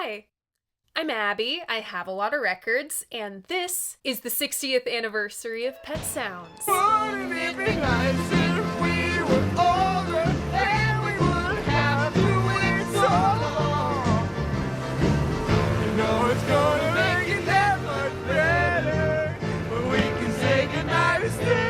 Hi, I'm Abby. I have a lot of records, and this is the 60th anniversary of Pet Sounds. Wouldn't it be nice if we were older and we wouldn't have to wait so long? You know it's gonna make it that much better when we can say goodnight and stay.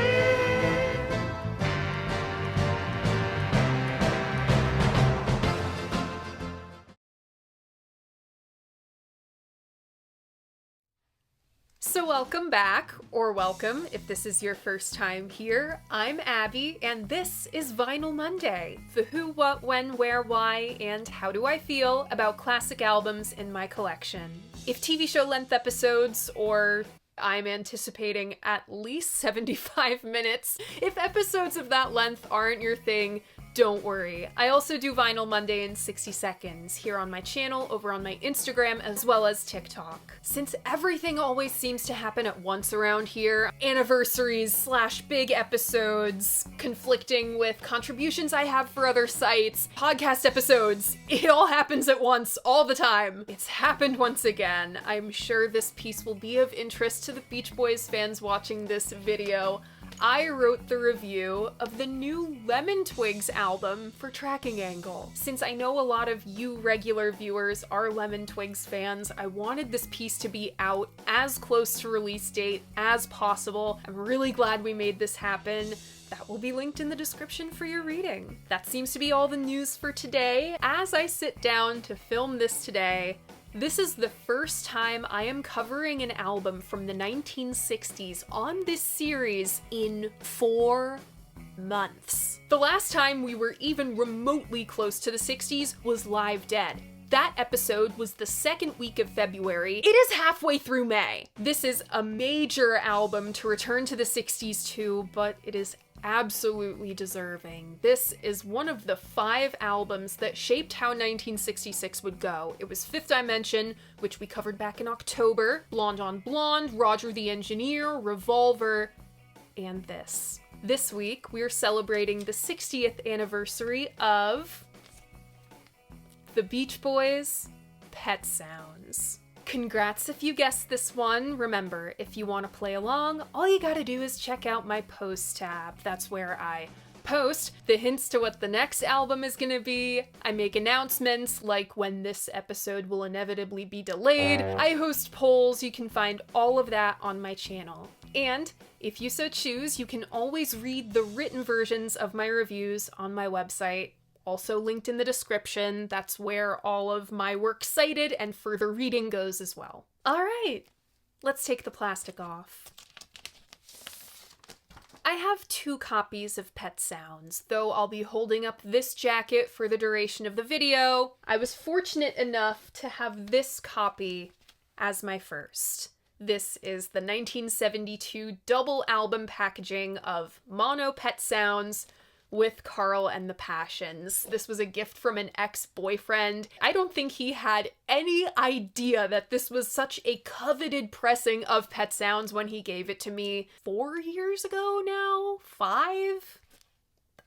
So welcome back, or welcome if this is your first time here. I'm Abby, and this is Vinyl Monday. The who, what, when, where, why, and how do I feel about classic albums in my collection. If TV show length episodes, or I'm anticipating at least 75 minutes, if episodes of that length aren't your thing, don't worry. I also do Vinyl Monday in 60 seconds here on my channel, over on my Instagram, as well as TikTok. Since everything always seems to happen at once around here, anniversaries / big episodes, conflicting with contributions I have for other sites, podcast episodes, it all happens at once, all the time. It's happened once again. I'm sure this piece will be of interest to the Beach Boys fans watching this video. I wrote the review of the new Lemon Twigs album for Tracking Angle. Since I know a lot of you regular viewers are Lemon Twigs fans, I wanted this piece to be out as close to release date as possible. I'm really glad we made this happen. That will be linked in the description for your reading. That seems to be all the news for today. As I sit down to film this today, this is the first time I am covering an album from the 1960s on this series in 4 months. The last time we were even remotely close to the 60s was Live Dead. That episode was the second week of February. It is halfway through May. This is a major album to return to the 60s to, but it is absolutely deserving. This is one of the 5 albums that shaped how 1966 would go. It was Fifth Dimension, which we covered back in October, Blonde on Blonde, Roger the Engineer, Revolver, and this. This week, we are celebrating the 60th anniversary of the Beach Boys' Pet Sounds. Congrats if you guessed this one. Remember, if you want to play along, all you gotta do is check out my post tab. That's where I post the hints to what the next album is gonna be. I make announcements like when this episode will inevitably be delayed. I host polls. You can find all of that on my channel. And if you so choose, you can always read the written versions of my reviews on my website. Also linked in the description. That's where all of my works cited and further reading goes as well. All right, let's take the plastic off. I have 2 copies of Pet Sounds, though I'll be holding up this jacket for the duration of the video. I was fortunate enough to have this copy as my first. This is the 1972 double album packaging of Mono Pet Sounds with Carl and the Passions. This was a gift from an ex-boyfriend. I don't think he had any idea that this was such a coveted pressing of Pet Sounds when he gave it to me 4 years ago now? 5?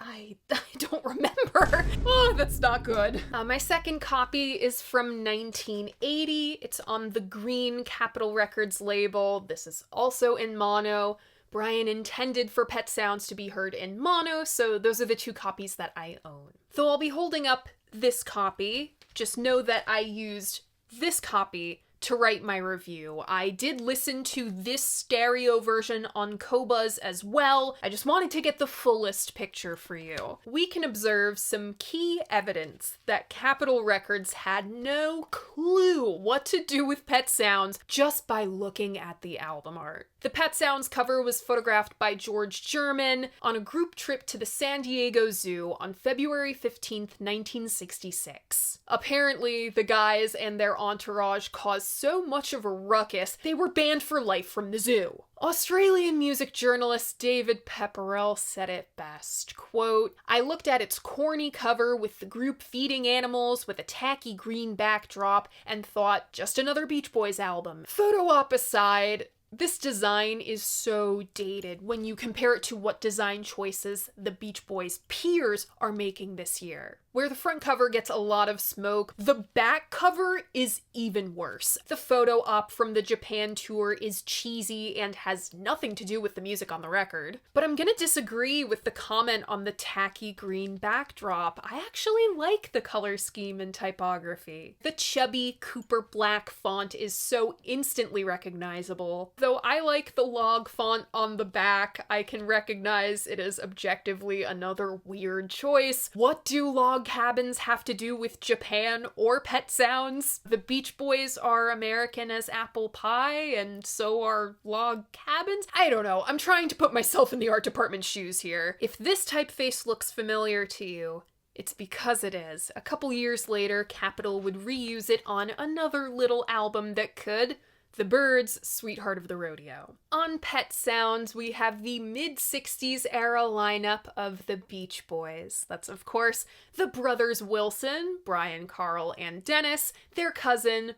I don't remember. Oh, that's not good. My second copy is from 1980. It's on the green Capitol Records label. This is also in mono. Brian intended for Pet Sounds to be heard in mono, so those are the 2 copies that I own. Though I'll be holding up this copy, just know that I used this copy to write my review. I did listen to this stereo version on Qobuz as well. I just wanted to get the fullest picture for you. We can observe some key evidence that Capitol Records had no clue what to do with Pet Sounds just by looking at the album art. The Pet Sounds cover was photographed by George German on a group trip to the San Diego Zoo on February 15th, 1966. Apparently, the guys and their entourage caused so much of a ruckus, they were banned for life from the zoo. Australian music journalist David Pepperell said it best, quote, "I looked at its corny cover with the group feeding animals with a tacky green backdrop and thought, just another Beach Boys album. Photo op aside, this design is so dated when you compare it to what design choices the Beach Boys' peers are making this year. Where the front cover gets a lot of smoke, the back cover is even worse. The photo op from the Japan tour is cheesy and has nothing to do with the music on the record. But I'm gonna disagree with the comment on the tacky green backdrop. I actually like the color scheme and typography. The chubby Cooper black font is so instantly recognizable. Though I like the log font on the back, I can recognize it is objectively another weird choice. What do log cabins have to do with Japan or Pet Sounds? The Beach Boys are American as apple pie, and so are log cabins? I don't know. I'm trying to put myself in the art department's shoes here. If this typeface looks familiar to you, it's because it is. A couple years later, Capitol would reuse it on another little album that could. The Byrds' Sweetheart of the Rodeo. On Pet Sounds, we have the mid-60s era lineup of the Beach Boys. That's, of course, the brothers Wilson, Brian, Carl, and Dennis, their cousin,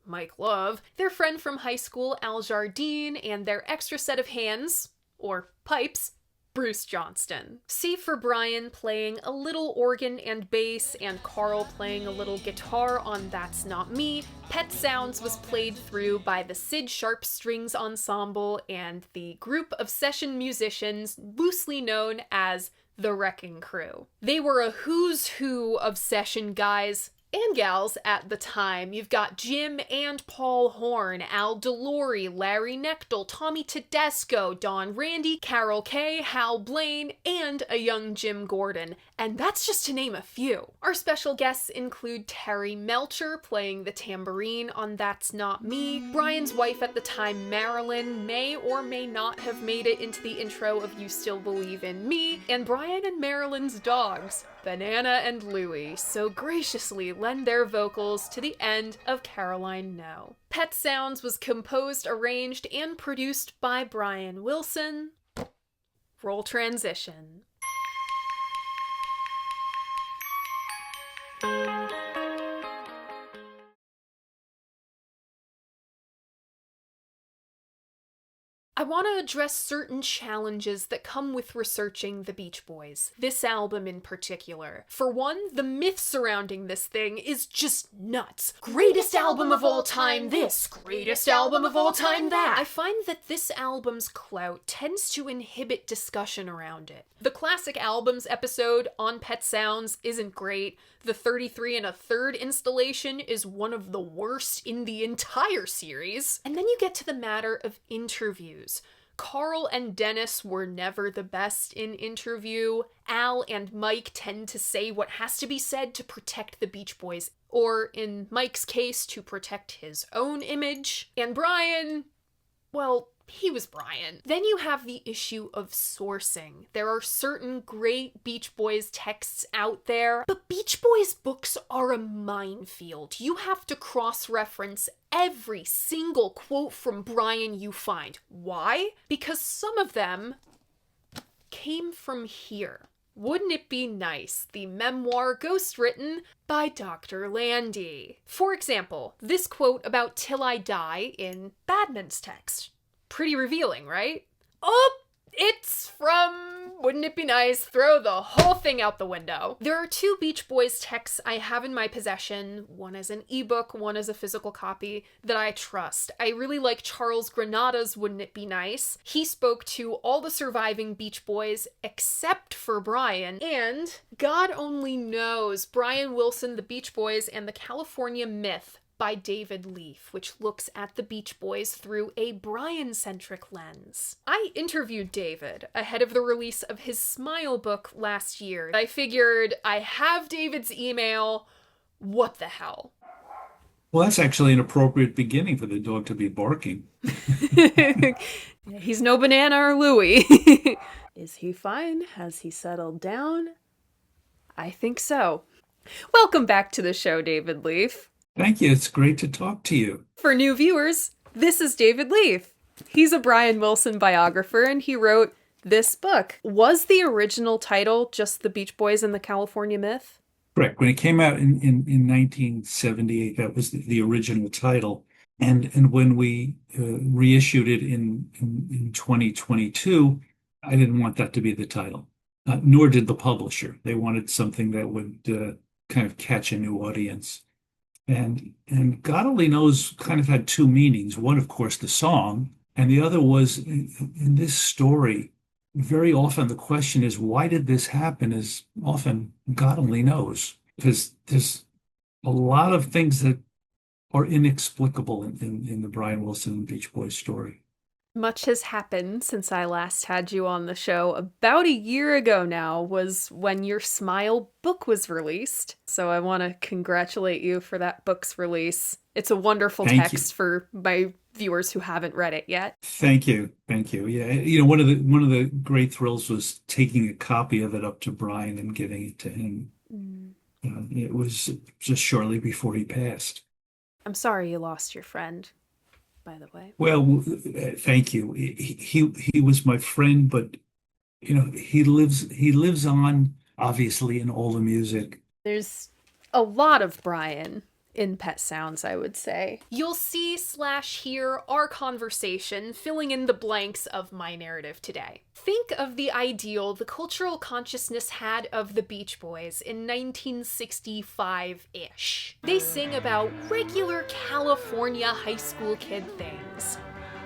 Mike Love, their friend from high school, Al Jardine, and their extra set of hands, or pipes, Bruce Johnston. See for Brian playing a little organ and bass, and Carl playing a little guitar on That's Not Me. Pet Sounds was played through by the Sid Sharp Strings Ensemble and the group of session musicians loosely known as the Wrecking Crew. They were a who's who of session guys and gals at the time. You've got Jim and Paul Horn, Al DeLore, Larry Knechtel, Tommy Tedesco, Don Randy, Carol Kay, Hal Blaine, and a young Jim Gordon. And that's just to name a few. Our special guests include Terry Melcher playing the tambourine on That's Not Me. Brian's wife at the time, Marilyn, may or may not have made it into the intro of You Still Believe in Me. And Brian and Marilyn's dogs, Banana and Louie, so graciously lend their vocals to the end of Caroline No. Pet Sounds was composed, arranged, and produced by Brian Wilson. Roll transition. I want to address certain challenges that come with researching the Beach Boys, this album in particular. For one, the myth surrounding this thing is just nuts. Greatest album of all time this, greatest album of all time that. I find that this album's clout tends to inhibit discussion around it. The classic albums episode on Pet Sounds isn't great. The 33 1/3 installation is one of the worst in the entire series. And then you get to the matter of interviews. Carl and Dennis were never the best in interview. Al and Mike tend to say what has to be said to protect the Beach Boys, or in Mike's case, to protect his own image. And Brian, well, he was Brian. Then you have the issue of sourcing. There are certain great Beach Boys texts out there, but Beach Boys books are a minefield. You have to cross-reference every single quote from Brian you find. Why? Because some of them came from here. Wouldn't It Be Nice? The memoir ghostwritten by Dr. Landy. For example, this quote about Till I Die in Badman's text. Pretty revealing, right? Oh, it's from Wouldn't It Be Nice? Throw the whole thing out the window. There are two Beach Boys texts I have in my possession, one as an ebook, one as a physical copy, that I trust. I really like Charles Granada's Wouldn't It Be Nice? He spoke to all the surviving Beach Boys except for Brian, and God only knows, Brian Wilson, the Beach Boys, and the California Myth by David Leaf, which looks at the Beach Boys through a Brian-centric lens. I interviewed David ahead of the release of his Smile book last year. I figured, I have David's email, what the hell? Well, that's actually an appropriate beginning for the dog to be barking. He's no Banana or Louie. Is he fine? Has he settled down? I think so. Welcome back to the show, David Leaf. Thank you. It's great to talk to you. For new viewers, this is David Leaf. He's a Brian Wilson biographer, and he wrote this book. Was the original title just The Beach Boys and the California Myth? Correct. When it came out in 1978, that was the original title. And when we reissued it in 2022, I didn't want that to be the title. nor did the publisher. They wanted something that would kind of catch a new audience. And God Only Knows kind of had two meanings. One, of course, the song, and the other was in this story, very often the question is, why did this happen? Is often God only knows. Because there's a lot of things that are inexplicable in the Brian Wilson and Beach Boys story. Much has happened since I last had you on the show. About a year ago now was when your Smile book was released. So I want to congratulate you for that book's release. It's a wonderful Thank you. text for my viewers who haven't read it yet. Thank you. Thank you. Yeah, one of the great thrills was taking a copy of it up to Brian and giving it to him. It was just shortly before he passed. I'm sorry you lost your friend, by the way. Well, thank you. He was my friend, but he lives on obviously in all the music. There's a lot of Brian in Pet Sounds, I would say. You'll see/hear our conversation filling in the blanks of my narrative today. Think of the ideal the cultural consciousness had of the Beach Boys in 1965-ish. They sing about regular California high school kid things.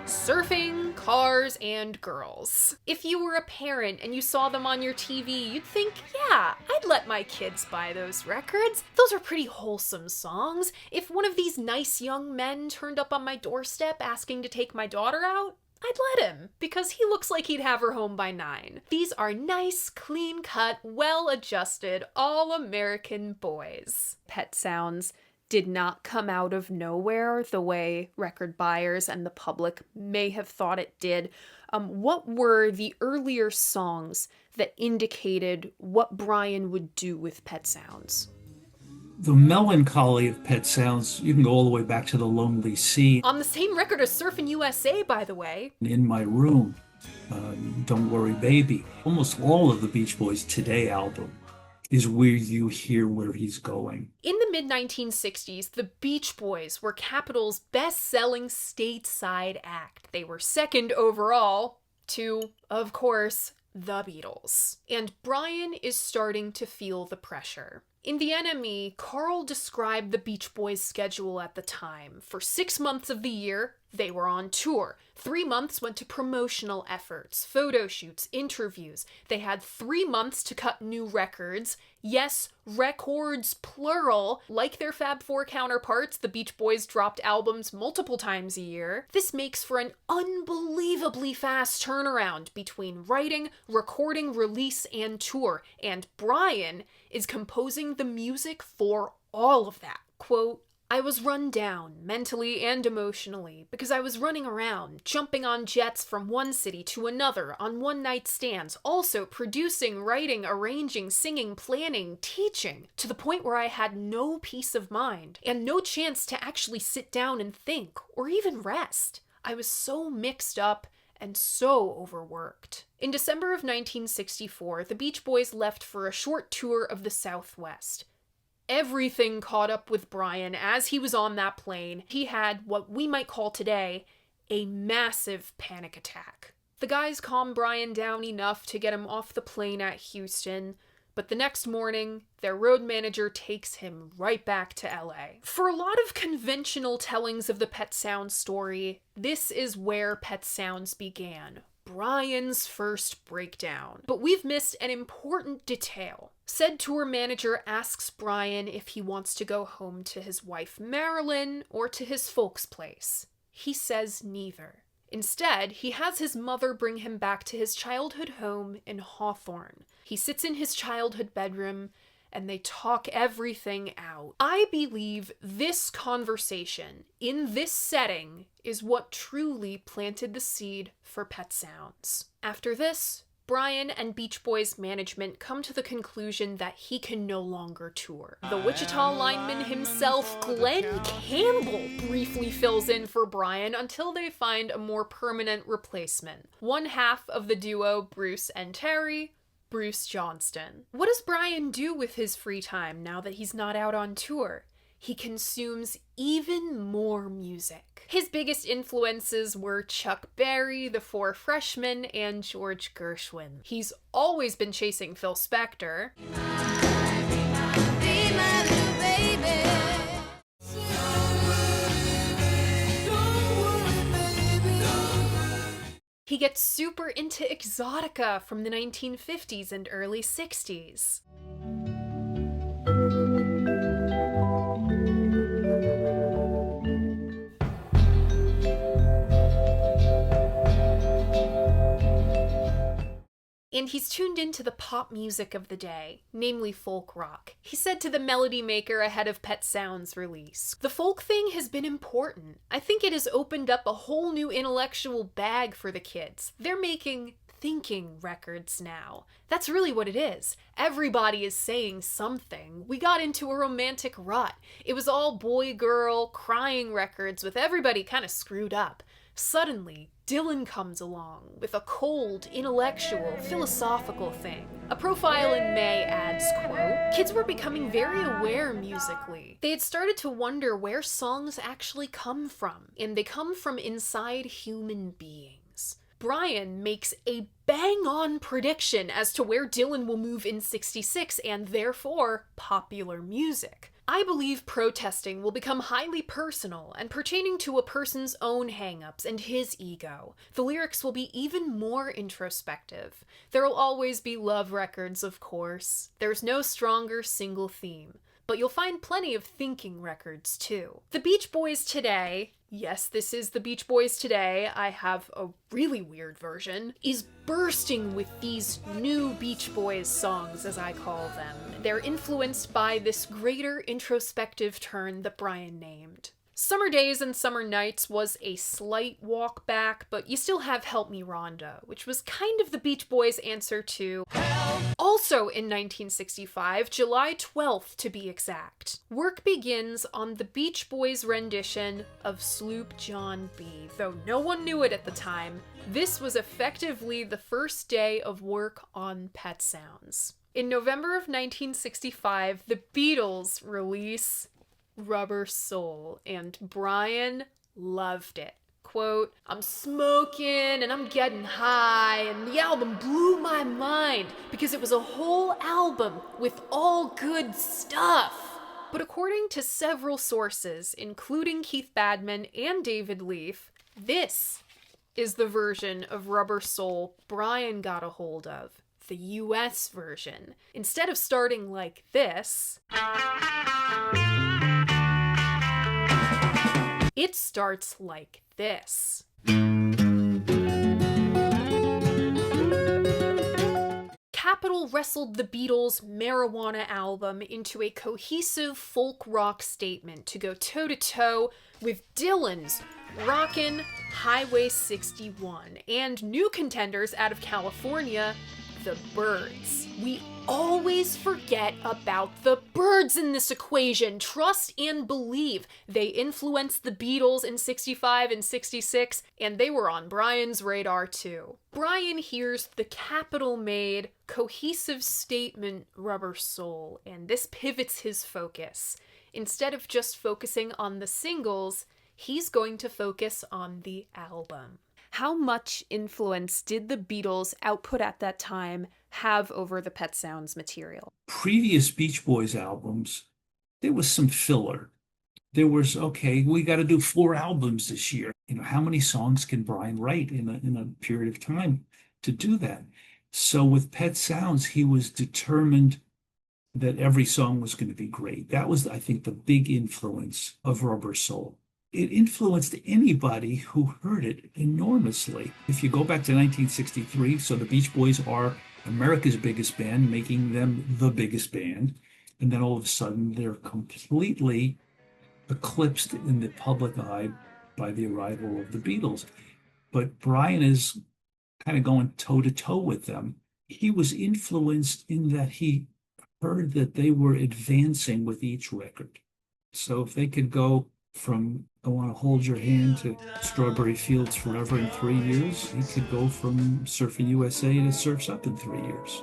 Surfing, cars, and girls. If you were a parent and you saw them on your TV, you'd think, yeah, I'd let my kids buy those records. Those are pretty wholesome songs. If one of these nice young men turned up on my doorstep asking to take my daughter out, I'd let him, because he looks like he'd have her home by 9. These are nice, clean-cut, well-adjusted, all-American boys. Pet Sounds did not come out of nowhere the way record buyers and the public may have thought it did. What were the earlier songs that indicated what Brian would do with Pet Sounds? The melancholy of Pet Sounds, you can go all the way back to The Lonely Sea. On the same record as Surfin' USA, by the way. In My Room, Don't Worry Baby. Almost all of the Beach Boys Today album is where you hear where he's going. In the mid-1960s, the Beach Boys were Capitol's best-selling stateside act. They were second overall to, of course, the Beatles. And Brian is starting to feel the pressure. In The NME, Carl described the Beach Boys' schedule at the time. For 6 months of the year, they were on tour. 3 months went to promotional efforts, photo shoots, interviews. They had 3 months to cut new records. Yes, records plural. Like their Fab Four counterparts, the Beach Boys dropped albums multiple times a year. This makes for an unbelievably fast turnaround between writing, recording, release, and tour. And Brian is composing the music for all of that. Quote, I was run down, mentally and emotionally, because I was running around, jumping on jets from one city to another on one-night stands, also producing, writing, arranging, singing, planning, teaching, to the point where I had no peace of mind, and no chance to actually sit down and think, or even rest. I was so mixed up and so overworked. In December of 1964, the Beach Boys left for a short tour of the Southwest. Everything caught up with Brian as he was on that plane. He had what we might call today a massive panic attack. The guys calmed Brian down enough to get him off the plane at Houston, but the next morning, their road manager takes him right back to LA. For a lot of conventional tellings of the Pet Sounds story, this is where Pet Sounds began. Brian's first breakdown. But we've missed an important detail. Said tour manager asks Brian if he wants to go home to his wife Marilyn or to his folks' place. He says neither. Instead, he has his mother bring him back to his childhood home in Hawthorne. He sits in his childhood bedroom and they talk everything out. I believe this conversation, in this setting, is what truly planted the seed for Pet Sounds. After this, Brian and Beach Boys management come to the conclusion that he can no longer tour. The Wichita lineman himself, Glenn Campbell, briefly fills in for Brian until they find a more permanent replacement. One half of the duo, Bruce and Terry, Bruce Johnston. What does Brian do with his free time now that he's not out on tour? he consumes even more music. His biggest influences were Chuck Berry, the Four Freshmen, and George Gershwin. He's always been chasing Phil Spector. He gets super into exotica from the 1950s and early 60s. And he's tuned into the pop music of the day, namely folk rock. He said to the Melody Maker ahead of Pet Sound's release, "The folk thing has been important. I think it has opened up a whole new intellectual bag for the kids. They're making thinking records now. That's really what it is. Everybody is saying something. We got into a romantic rut. It was all boy-girl, crying records with everybody kind of screwed up. Suddenly, Dylan comes along with a cold, intellectual, philosophical thing." A profile in May adds, quote, "Kids were becoming very aware musically. They had started to wonder where songs actually come from, and they come from inside human beings." Brian makes a bang-on prediction as to where Dylan will move in '66 and therefore popular music. "I believe protesting will become highly personal and pertaining to a person's own hang-ups and his ego. The lyrics will be even more introspective. There will always be love records, of course. There's no stronger single theme. But you'll find plenty of thinking records, too. The Beach Boys today," yes, this is the Beach Boys today, I have a really weird version, "is bursting with these new Beach Boys songs, as I call them. They're influenced by this greater introspective turn that Brian named. Summer Days and Summer Nights was a slight walk back, but you still have Help Me Rhonda, which was kind of the Beach Boys' answer to Help. Also in 1965, July 12th to be exact, work begins on the Beach Boys' rendition of Sloop John B. Though no one knew it at the time, this was effectively the first day of work on Pet Sounds. In November of 1965, the Beatles release Rubber Soul, and Brian loved it. Quote, "I'm smoking and I'm getting high, and the album blew my mind because it was a whole album with all good stuff." But according to several sources, including Keith Badman and David Leaf, this is the version of Rubber Soul Brian got a hold of, the US version. Instead of starting like this, it starts like this. Capitol wrestled the Beatles' Marijuana album into a cohesive folk rock statement to go toe-to-toe with Dylan's Rockin' Highway 61 and new contenders out of California, the Byrds. We always forget about the Byrds in this equation. Trust and believe. They influenced the Beatles in 65 and 66, and they were on Brian's radar too. Brian hears the Capitol-made, cohesive statement Rubber Soul, and this pivots his focus. Instead of just focusing on the singles, he's going to focus on the album. How much influence did the Beatles' output at that time have over the Pet Sounds material? Previous Beach Boys albums, there was some filler. There was, okay, we got to do 4 albums this year. You know, how many songs can Brian write in a period of time to do that? So with Pet Sounds, he was determined that every song was going to be great. That was, I think, the big influence of Rubber Soul. It influenced anybody who heard it enormously. If you go back to 1963, so the Beach Boys are America's biggest band, making them the biggest band. And then all of a sudden, they're completely eclipsed in the public eye by the arrival of the Beatles. But Brian is kind of going toe-to-toe with them. He was influenced in that he heard that they were advancing with each record. So if they could go from I Want to Hold Your Hand to Strawberry Fields Forever in 3 years, he could go from Surfing USA to Surf's Up in 3 years.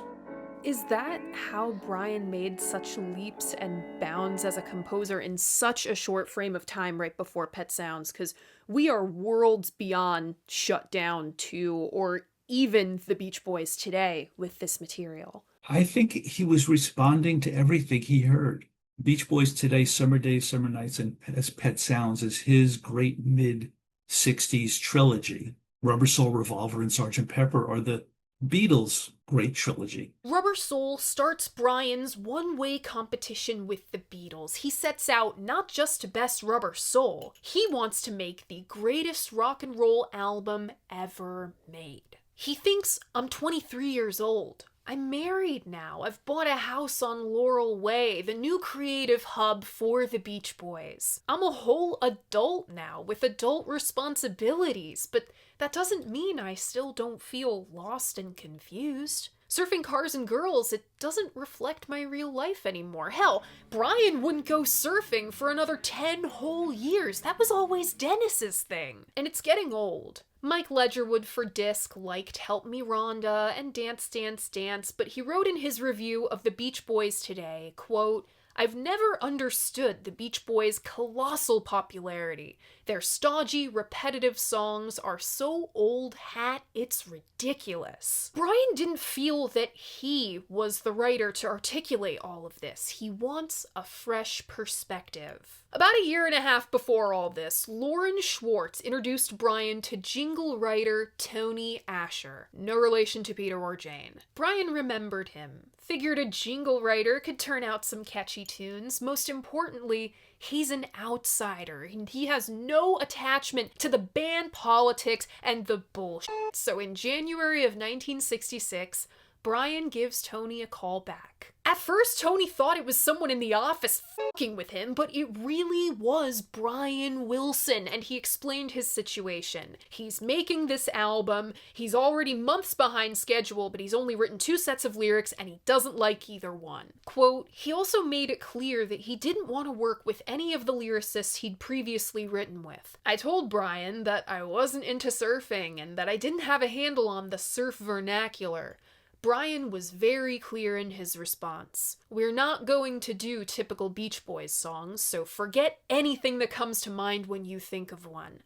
Is that how Brian made such leaps and bounds as a composer in such a short frame of time right before Pet Sounds? Because we are worlds beyond Shut Down 2 or even the Beach Boys today with this material. I think he was responding to everything he heard. Beach Boys today, Summer Days, Summer Nights, and as Pet Sounds is his great mid 60s trilogy. Rubber Soul, Revolver, and Sergeant Pepper are the Beatles' great trilogy. Rubber Soul starts Brian's one-way competition with the Beatles. He sets out not just to best Rubber Soul, he wants to make the greatest rock and roll album ever made. He thinks, I'm 23 years old. I'm married now. I've bought a house on Laurel Way, the new creative hub for the Beach Boys. I'm a whole adult now with adult responsibilities, but that doesn't mean I still don't feel lost and confused. Surfing Cars and Girls, it doesn't reflect my real life anymore. Hell, Brian wouldn't go surfing for another 10 whole years. That was always Dennis's thing. And it's getting old. Mike Ledgerwood for Disc liked Help Me Rhonda and Dance Dance Dance, but he wrote in his review of the Beach Boys today, quote, I've never understood the Beach Boys' colossal popularity. Their stodgy, repetitive songs are so old hat, it's ridiculous. Brian didn't feel that he was the writer to articulate all of this. He wants a fresh perspective. About a year and a half before all this, Lauren Schwartz introduced Brian to jingle writer Tony Asher, no relation to Peter or Jane. Brian remembered him, figured a jingle writer could turn out some catchy tunes. Most importantly, he's an outsider. He has no attachment to the band politics and the bullshit. So in January of 1966, Brian gives Tony a call back. At first, Tony thought it was someone in the office fucking with him, but it really was Brian Wilson, and he explained his situation. He's making this album, he's already months behind schedule, but he's only written 2 sets of lyrics, and he doesn't like either one. Quote, he also made it clear that he didn't want to work with any of the lyricists he'd previously written with. I told Brian that I wasn't into surfing, and that I didn't have a handle on the surf vernacular. Brian was very clear in his response. We're not going to do typical Beach Boys songs, so forget anything that comes to mind when you think of one.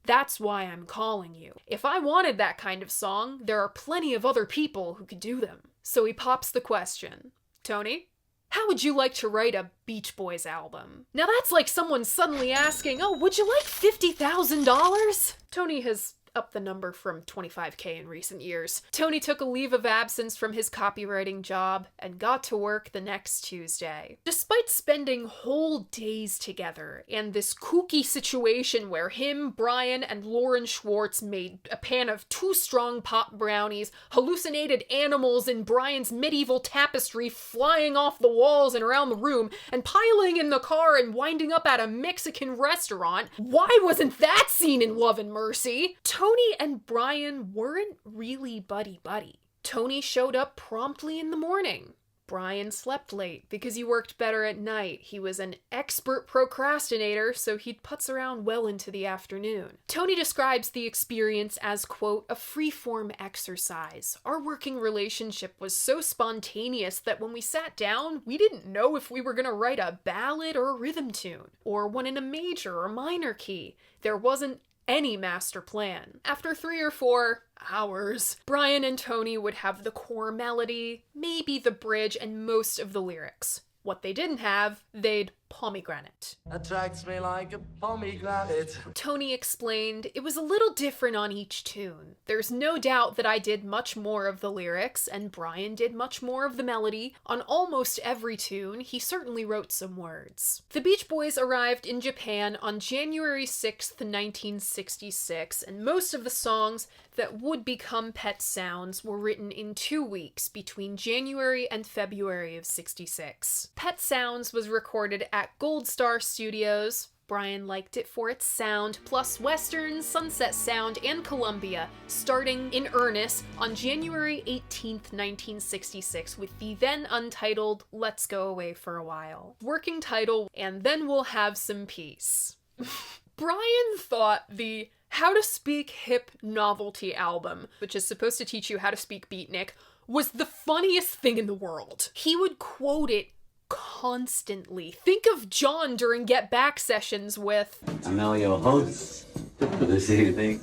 That's why I'm calling you. If I wanted that kind of song, there are plenty of other people who could do them. So he pops the question. Tony, how would you like to write a Beach Boys album? Now that's like someone suddenly asking, oh, would you like $50,000? Tony has up the number from $25K in recent years. Tony took a leave of absence from his copywriting job and got to work the next Tuesday. Despite spending whole days together and this kooky situation where him, Brian, and Lauren Schwartz made a pan of 2 strong pot brownies, hallucinated animals in Brian's medieval tapestry flying off the walls and around the room, and piling in the car and winding up at a Mexican restaurant, why wasn't that scene in Love and Mercy? Tony and Brian weren't really buddy-buddy. Tony showed up promptly in the morning. Brian slept late because he worked better at night. He was an expert procrastinator, so he'd putz around well into the afternoon. Tony describes the experience as, quote, a free-form exercise. Our working relationship was so spontaneous that when we sat down, we didn't know if we were going to write a ballad or a rhythm tune, or one in a major or minor key. There wasn't any master plan. After 3 or 4 hours, Brian and Tony would have the core melody, maybe the bridge, and most of the lyrics. What they didn't have, they'd pomegranate. Attracts me like a pomegranate. Tony explained it was a little different on each tune. There's no doubt that I did much more of the lyrics, and Brian did much more of the melody. On almost every tune, he certainly wrote some words. The Beach Boys arrived in Japan on January 6th, 1966, and most of the songs that would become Pet Sounds were written in 2 weeks between January and February of 66. Pet Sounds was recorded at Gold Star Studios. Brian liked it for its sound, plus Western, Sunset Sound, and Columbia, starting in earnest on January 18th, 1966, with the then untitled Let's Go Away for a While. Working title, And Then We'll Have Some Peace. Brian thought the How to Speak Hip novelty album, which is supposed to teach you how to speak beatnik, was the funniest thing in the world. He would quote it constantly. Think of John during Get Back sessions with, "And now your host for this evening,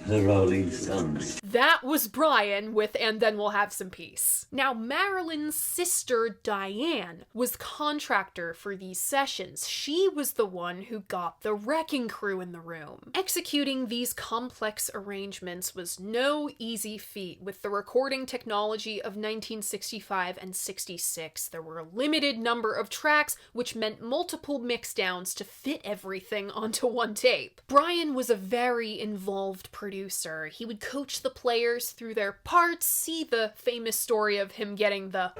the Rolling Stones." That was Brian with "And Then We'll Have Some Peace." Now, Marilyn's sister, Diane, was contractor for these sessions. She was the one who got the wrecking crew in the room. Executing these complex arrangements was no easy feat. With the recording technology of 1965 and 66, there were a limited number of tracks, which meant multiple mixdowns to fit everything onto one tape. Brian was a very involved producer. He would coach the players through their parts, see the famous story of him getting the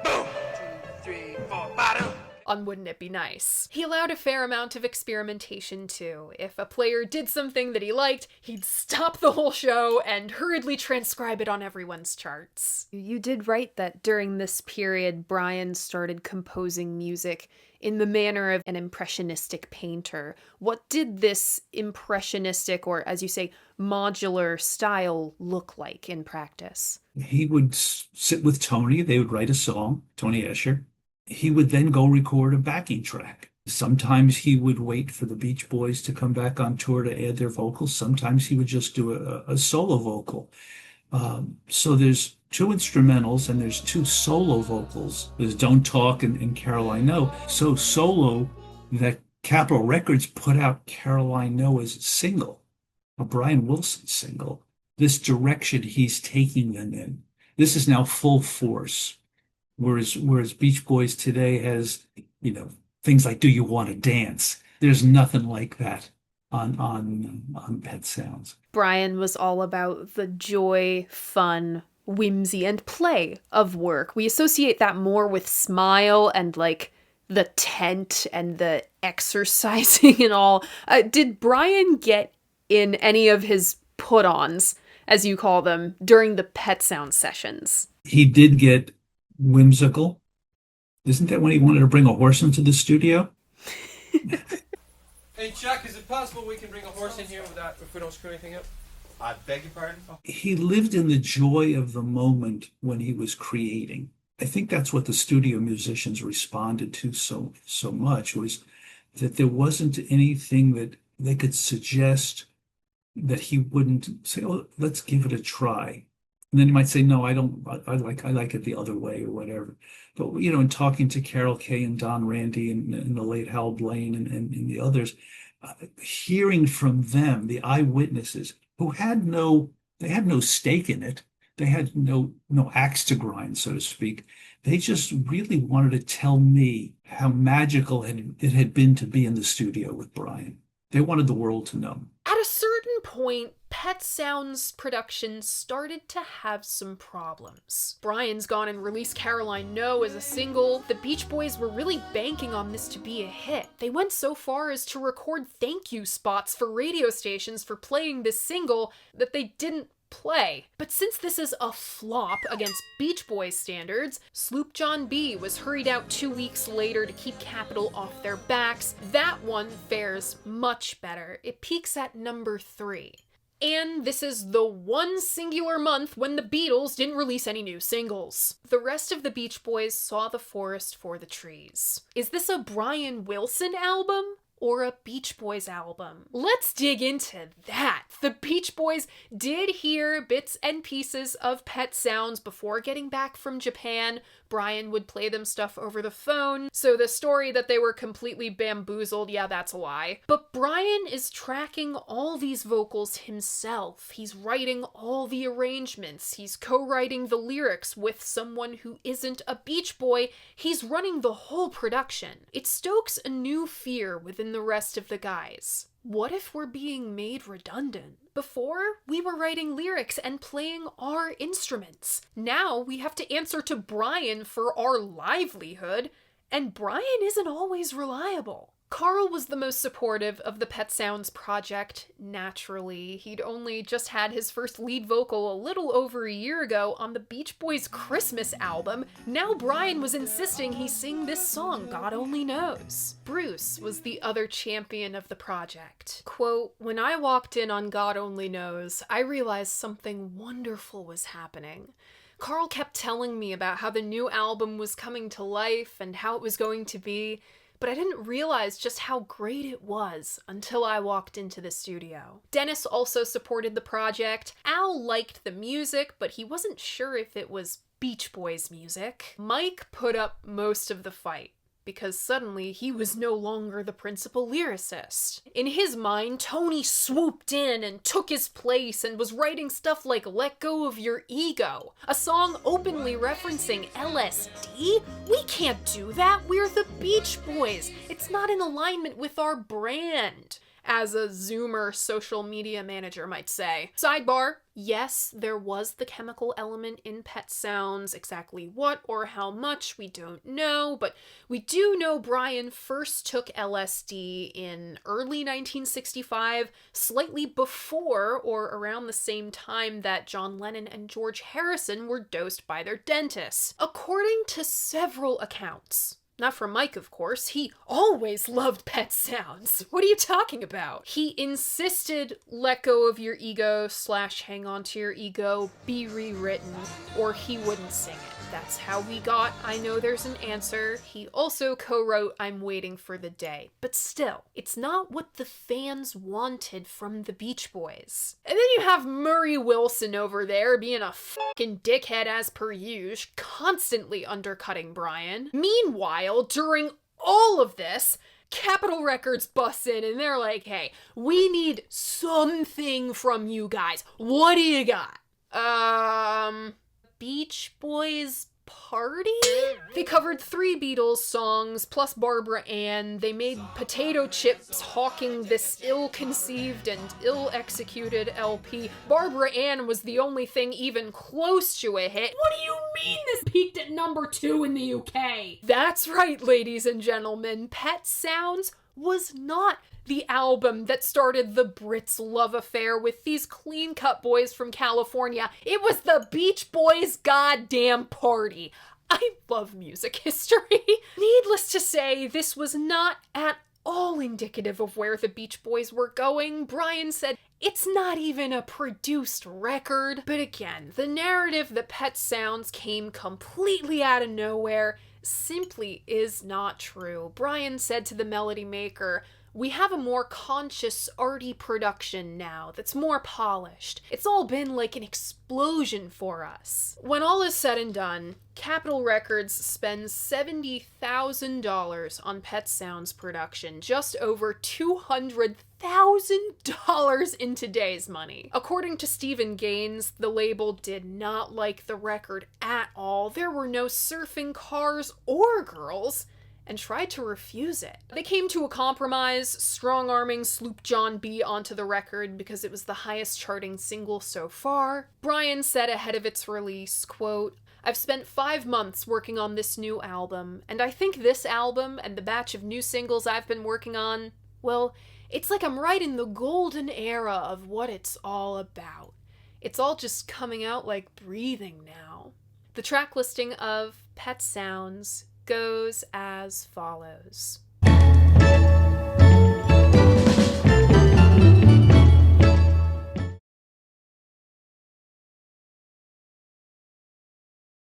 Boom! 2, 3, 4, bottom. on Wouldn't It Be Nice. He allowed a fair amount of experimentation too. If a player did something that he liked, he'd stop the whole show and hurriedly transcribe it on everyone's charts. You did write that during this period, Brian started composing music in the manner of an impressionistic painter. What did this impressionistic, or as you say, modular style look like in practice? He would sit with Tony. They would write a song, Tony Escher. He would then go record a backing track. Sometimes he would wait for the Beach Boys to come back on tour to add their vocals. Sometimes he would just do a solo vocal. So there's two instrumentals and there's two solo vocals. There's Don't Talk and Caroline No. So solo, that Capitol Records put out Caroline No as a single, a Brian Wilson single. This direction he's taking them in. This is now full force. Whereas Beach Boys today has, things like Do You Want to Dance? There's nothing like that on Pet Sounds. Brian was all about the joy, fun, whimsy, and play of work. We associate that more with Smile and like the tent and the exercising and all. Did Brian get in any of his put-ons, as you call them, during the Pet Sound sessions? He did get whimsical. Isn't that when he wanted to bring a horse into the studio? Hey Chuck, is it possible we can bring a horse in here without, if we don't screw anything up? I beg your pardon? He lived in the joy of the moment when he was creating. I think that's what the studio musicians responded to so much, was that there wasn't anything that they could suggest that he wouldn't say, "Oh, let's give it a try." And then he might say, "No, I don't. I like it the other way," or whatever. But in talking to Carol Kay and Don Randy and the late Hal Blaine and the others, hearing from them, the eyewitnesses who had no stake in it, they had no axe to grind, so to speak. They just really wanted to tell me how magical it had been to be in the studio with Brian. They wanted the world to know. At a certain point, Pet Sounds production started to have some problems. Brian's gone and released Caroline No as a single. The Beach Boys were really banking on this to be a hit. They went so far as to record thank you spots for radio stations for playing this single that they didn't play. But since this is a flop against Beach Boys standards, Sloop John B was hurried out 2 weeks later to keep Capitol off their backs. That one fares much better. It peaks at number 3. And this is the one singular month when the Beatles didn't release any new singles. The rest of the Beach Boys saw the forest for the trees. Is this a Brian Wilson album? Or a Beach Boys album? Let's dig into that. The Beach Boys did hear bits and pieces of Pet Sounds before getting back from Japan. Brian would play them stuff over the phone, so the story that they were completely bamboozled, yeah, that's a lie. But Brian is tracking all these vocals himself. He's writing all the arrangements. He's co-writing the lyrics with someone who isn't a Beach Boy. He's running the whole production. It stokes a new fear within the rest of the guys. What if we're being made redundant? Before, we were writing lyrics and playing our instruments. Now we have to answer to Brian for our livelihood, and Brian isn't always reliable. Carl was the most supportive of the Pet Sounds project, naturally. He'd only just had his first lead vocal a little over a year ago on the Beach Boys' Christmas album. Now Brian was insisting he sing this song, God Only Knows. Bruce was the other champion of the project. Quote, "When I walked in on God Only Knows, I realized something wonderful was happening. Carl kept telling me about how the new album was coming to life and how it was going to be, but I didn't realize just how great it was until I walked into the studio. Dennis also supported the project. Al liked the music, but he wasn't sure if it was Beach Boys music. Mike put up most of the fight, because suddenly he was no longer the principal lyricist. In his mind, Tony swooped in and took his place and was writing stuff like Let Go of Your Ego, a song openly referencing LSD? We can't do that, we're the Beach Boys. It's not in alignment with our brand, as a Zoomer social media manager might say. Sidebar, yes, there was the chemical element in Pet Sounds. Exactly what or how much, we don't know, but we do know Brian first took LSD in early 1965, slightly before or around the same time that John Lennon and George Harrison were dosed by their dentists. According to several accounts, not from Mike, of course. He always loved Pet Sounds. What are you talking about? He insisted Let Go of Your Ego / Hang On to Your Ego be rewritten, or he wouldn't sing it. That's how we got I Know There's an Answer. He also co-wrote I'm Waiting for the Day. But still, it's not what the fans wanted from the Beach Boys. And then you have Murray Wilson over there being a fucking dickhead as per usual, constantly undercutting Brian. Meanwhile, during all of this, Capitol Records busts in and they're like, hey, we need something from you guys. What do you got? Beach Boys Party? They covered 3 Beatles songs plus Barbara Ann. They made Potato Chips hawking this ill-conceived and ill-executed LP. Barbara Ann was the only thing even close to a hit. What do you mean this peaked at number 2 in the UK? That's right, ladies and gentlemen. Pet Sounds was not the album that started the Brits' love affair with these clean-cut boys from California. It was the Beach Boys' goddamn party. I love music history. Needless to say, this was not at all indicative of where the Beach Boys were going. Brian said, it's not even a produced record. But again, the narrative that Pet Sounds came completely out of nowhere simply is not true. Brian said to the Melody Maker, we have a more conscious, arty production now that's more polished. It's all been like an explosion for us. When all is said and done, Capitol Records spends $70,000 on Pet Sounds production, just over $200,000 in today's money. According to Stephen Gaines, the label did not like the record at all. There were no surfing cars or girls, and tried to refuse it. They came to a compromise, strong-arming Sloop John B onto the record because it was the highest charting single so far. Brian said ahead of its release, quote, I've spent 5 months working on this new album, and I think this album and the batch of new singles I've been working on, well, it's like I'm right in the golden era of what it's all about. It's all just coming out like breathing now. The track listing of Pet Sounds goes as follows.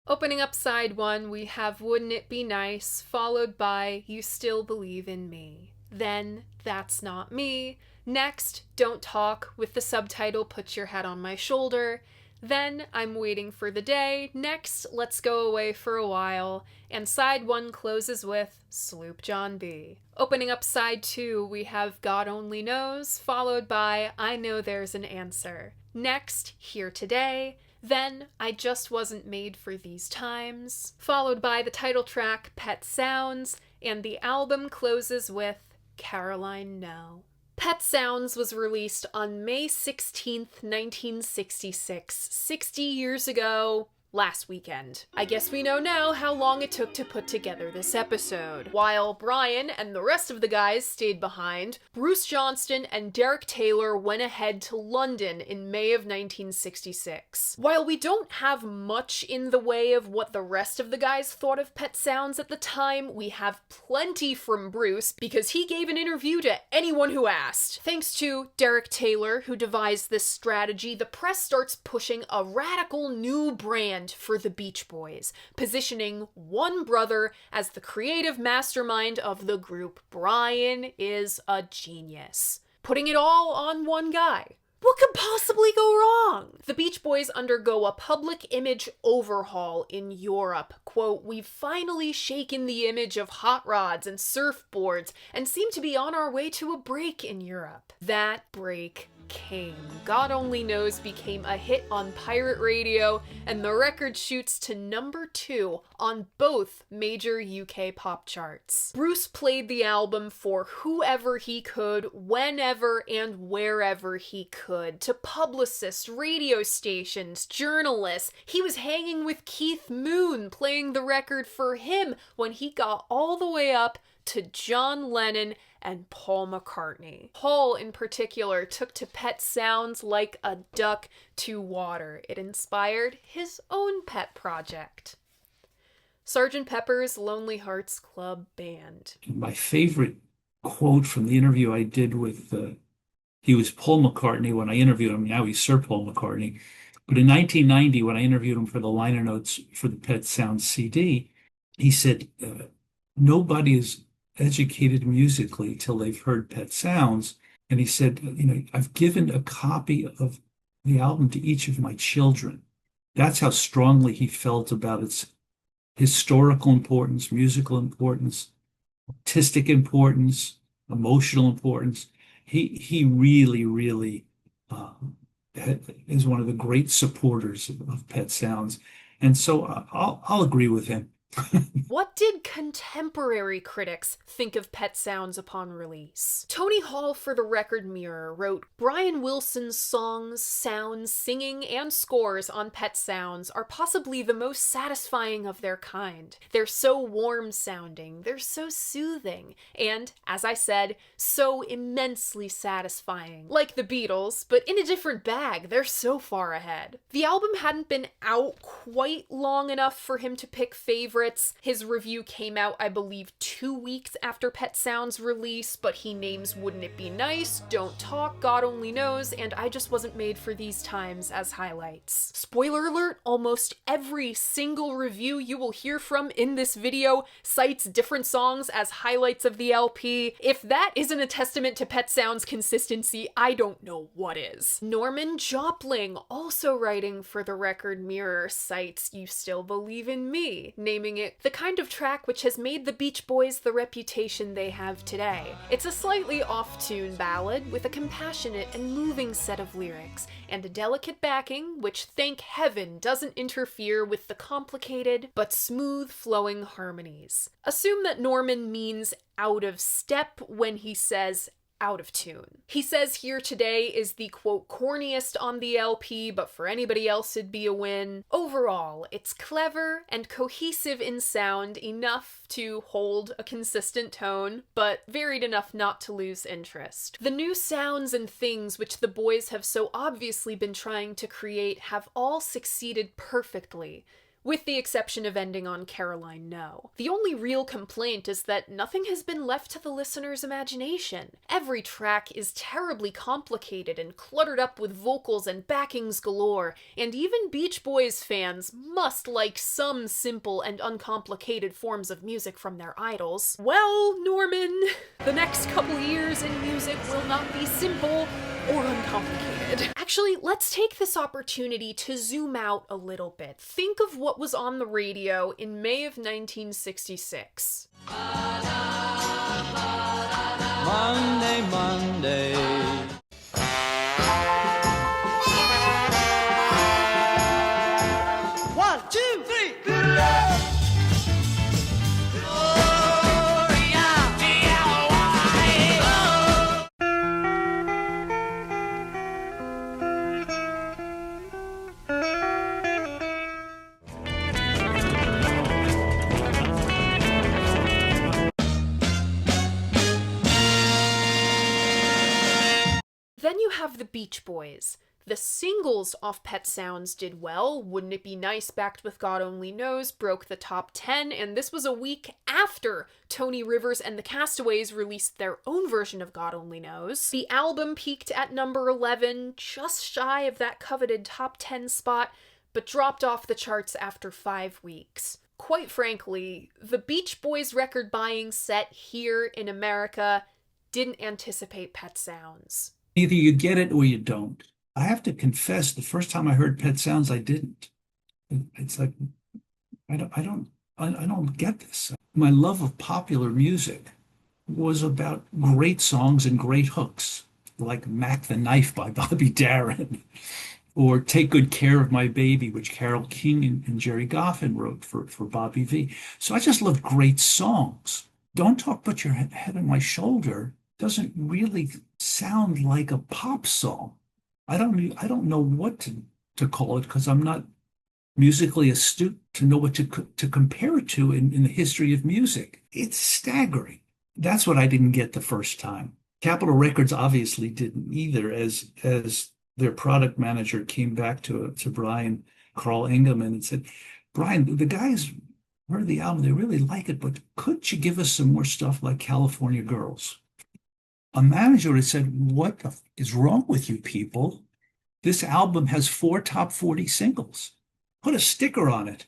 Opening up side 1, we have Wouldn't It Be Nice, followed by You Still Believe in Me. Then That's Not Me. Next, Don't Talk with the subtitle Put Your Head on My Shoulder. Then I'm Waiting for the Day. Next, Let's Go Away for a While. And side 1 closes with Sloop John B. Opening up side 2, we have God Only Knows, followed by I Know There's an Answer. Next, Here Today. Then I Just Wasn't Made for These Times, followed by the title track Pet Sounds, and the album closes with Caroline No. Pet Sounds was released on May 16th, 1966, 60 years ago, last weekend. I guess we know now how long it took to put together this episode. While Brian and the rest of the guys stayed behind, Bruce Johnston and Derek Taylor went ahead to London in May of 1966. While we don't have much in the way of what the rest of the guys thought of Pet Sounds at the time, we have plenty from Bruce because he gave an interview to anyone who asked. Thanks to Derek Taylor, who devised this strategy, the press starts pushing a radical new brand band for the Beach Boys, positioning one brother as the creative mastermind of the group. Brian is a genius. Putting it all on one guy. What could possibly go wrong? The Beach Boys undergo a public image overhaul in Europe. Quote, "We've finally shaken the image of hot rods and surfboards and seem to be on our way to a break in Europe." That break came. God Only Knows became a hit on pirate radio, and the record shoots to number 2 on both major UK pop charts. Bruce played the album for whoever he could, whenever and wherever he could, to publicists, radio stations, journalists. He was hanging with Keith Moon, playing the record for him when he got all the way up to John Lennon and Paul McCartney. Paul, in particular, took to Pet Sounds like a duck to water. It inspired his own pet project. Sgt. Pepper's Lonely Hearts Club Band. My favorite quote from the interview I did with, he was Paul McCartney when I interviewed him. Now he's Sir Paul McCartney. But in 1990, when I interviewed him for the liner notes for the Pet Sounds CD, he said, nobody is educated musically till they've heard Pet Sounds. And he said, I've given a copy of the album to each of my children. That's how strongly he felt about its historical importance, musical importance, artistic importance, emotional importance. He really, really is one of the great supporters of Pet Sounds. And so I'll agree with him. What did contemporary critics think of Pet Sounds upon release? Tony Hall for the Record Mirror wrote, "Brian Wilson's songs, sounds, singing, and scores on Pet Sounds are possibly the most satisfying of their kind. They're so warm-sounding, they're so soothing, and, as I said, so immensely satisfying. Like the Beatles, but in a different bag, they're so far ahead." The album hadn't been out quite long enough for him to pick favorites. His review came out, I believe, 2 weeks after Pet Sounds' release, but he names Wouldn't It Be Nice, Don't Talk, God Only Knows, and I Just Wasn't Made for These Times as highlights. Spoiler alert, almost every single review you will hear from in this video cites different songs as highlights of the LP. If that isn't a testament to Pet Sounds' consistency, I don't know what is. Norman Jopling, also writing for the Record Mirror, cites You Still Believe in Me, naming it the kind of track which has made the Beach Boys the reputation they have today. It's a slightly off-tune ballad with a compassionate and moving set of lyrics, and a delicate backing which, thank heaven, doesn't interfere with the complicated but smooth-flowing harmonies. Assume that Norman means out of step when he says out of tune. He says Here Today is the, quote, corniest on the LP, but for anybody else it'd be a win. Overall, it's clever and cohesive in sound, enough to hold a consistent tone, but varied enough not to lose interest. The new sounds and things which the boys have so obviously been trying to create have all succeeded perfectly, with the exception of ending on Caroline No. The only real complaint is that nothing has been left to the listener's imagination. Every track is terribly complicated and cluttered up with vocals and backings galore, and even Beach Boys fans must like some simple and uncomplicated forms of music from their idols. Well, Norman, the next couple years in music will not be simple or uncomplicated. Actually, let's take this opportunity to zoom out a little bit. Think of what was on the radio in May of 1966. Monday, Monday. One, two, three. Then you have the Beach Boys. The singles off Pet Sounds did well. Wouldn't It Be Nice, backed with God Only Knows, broke the top 10, and this was a week after Tony Rivers and the Castaways released their own version of God Only Knows. The album peaked at number 11, just shy of that coveted top 10 spot, but dropped off the charts after 5 weeks. Quite frankly, the Beach Boys record buying set here in America didn't anticipate Pet Sounds. Either you get it or you don't. I have to confess, the first time I heard Pet Sounds, I didn't. It's like, I don't get this. My love of popular music was about great songs and great hooks, like Mac the Knife by Bobby Darin, or Take Good Care of My Baby, which Carole King and Jerry Goffin wrote for Bobby V. So I just love great songs. Don't Talk Put Your Head on My Shoulder doesn't really sound like a pop song. I don't know what to call it because I'm not musically astute to know what to compare it to in the history of music. It's staggering. That's what I didn't get the first time. Capitol Records obviously didn't either, as their product manager came back to Brian Carl Engelman and said, Brian, the guys heard the album, they really like it, but could you give us some more stuff like California Girls? A manager had said, what is wrong with you people? This album has 4 top 40 singles. Put a sticker on it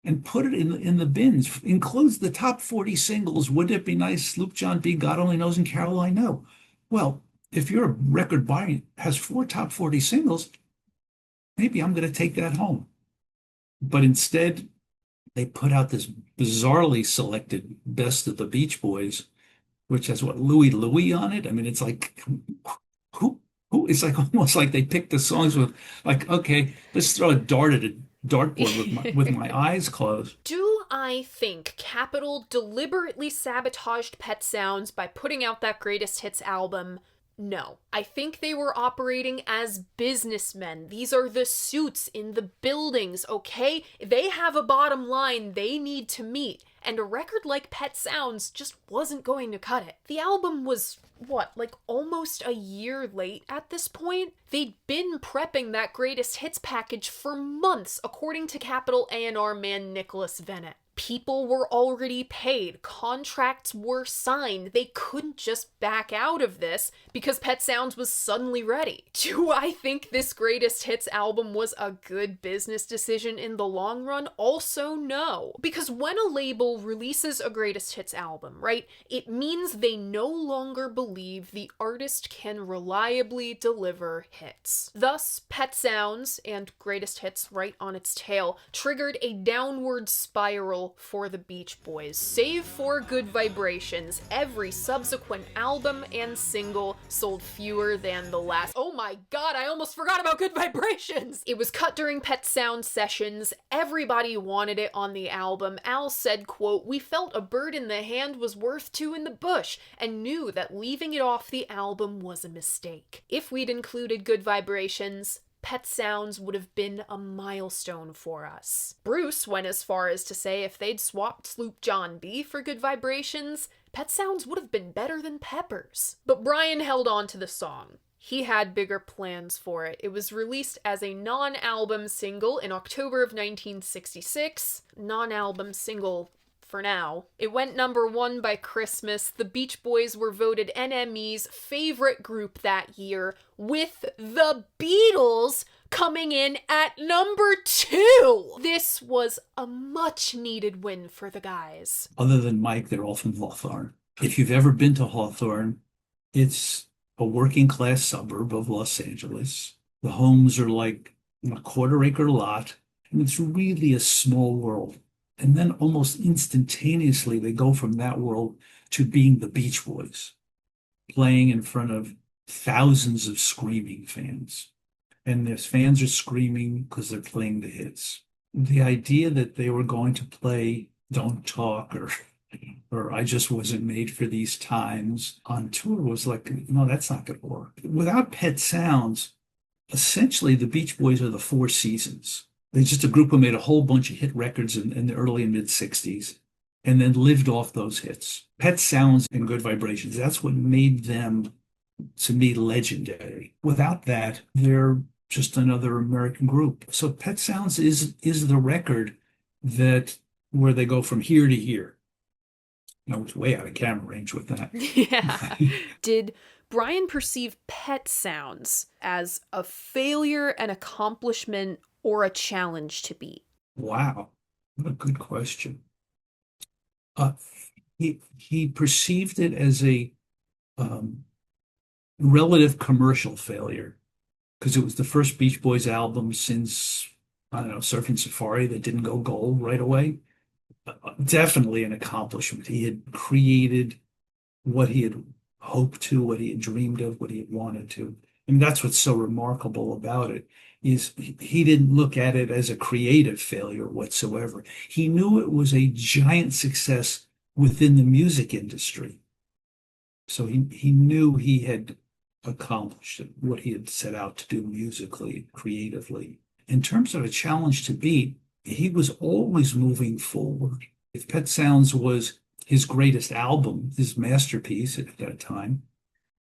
and put it in the bins. Includes the top 40 singles. Wouldn't it be nice? Sloop John B, God Only Knows, and Carol I Know. Well, if you're a record buyer has 4 top 40 singles, maybe I'm going to take that home. But instead, they put out this bizarrely selected Best of the Beach Boys, which has what, Louie Louie on it? I mean, it's like, who? It's like almost like they picked the songs with, like, okay, let's throw a dart at a dartboard with my eyes closed. Do I think Capitol deliberately sabotaged Pet Sounds by putting out that greatest hits album? No. I think they were operating as businessmen. These are the suits in the buildings, okay? They have a bottom line they need to meet, and a record like Pet Sounds just wasn't going to cut it. The album was, like almost a year late at this point? They'd been prepping that greatest hits package for months, according to Capitol A&R man Nicholas Vennett. People were already paid, contracts were signed, they couldn't just back out of this because Pet Sounds was suddenly ready. Do I think this greatest hits album was a good business decision in the long run? Also no. Because when a label releases a greatest hits album, right, it means they no longer believe the artist can reliably deliver hits. Thus, Pet Sounds, and greatest hits right on its tail, triggered a downward spiral for the Beach Boys. Save for Good Vibrations, every subsequent album and single sold fewer than the last. Oh my god, I almost forgot about Good Vibrations! It was cut during Pet Sound sessions, everybody wanted it on the album. Al said, quote, "We felt a bird in the hand was worth 2 in the bush, and knew that leaving it off the album was a mistake. If we'd included Good Vibrations, Pet Sounds would have been a milestone for us." Bruce went as far as to say if they'd swapped Sloop John B for Good Vibrations, Pet Sounds would have been better than Peppers. But Brian held on to the song. He had bigger plans for it. It was released as a non-album single in October of 1966. Non-album single for now. It went number 1 by Christmas. The Beach Boys were voted NME's favorite group that year, with the Beatles coming in at number 2. This was a much needed win for the guys. Other than Mike, they're all from Hawthorne. If you've ever been to Hawthorne, it's a working class suburb of Los Angeles. The homes are like a 1/4-acre lot, and it's really a small world. And then almost instantaneously, they go from that world to being the Beach Boys, playing in front of thousands of screaming fans. And their fans are screaming because they're playing the hits. The idea that they were going to play Don't Talk or I Just Wasn't Made for These Times on tour was like, no, that's not going to work. Without Pet Sounds, essentially the Beach Boys are the Four Seasons. They're just a group who made a whole bunch of hit records in the early and mid 60s and then lived off those hits. Pet Sounds and Good Vibrations, that's what made them, to me, legendary. Without that, they're just another American group. So Pet Sounds is the record that where they go from here to here. It's way out of camera range with that. Yeah. Did Brian perceive Pet Sounds as a failure, an accomplishment, or a challenge to beat? Wow, what a good question. Uh, he perceived it as a um, relative commercial failure because it was the first Beach Boys album since, I don't know, Surfing Safari that didn't go gold right away. Definitely an accomplishment. He had created what he had hoped to, what he had dreamed of, what he had wanted to. And that's what's so remarkable about it is he didn't look at it as a creative failure whatsoever. He knew it was a giant success within the music industry. So he knew he had accomplished what he had set out to do musically, creatively. In terms of a challenge to beat, he was always moving forward. If Pet Sounds was his greatest album, his masterpiece at that time,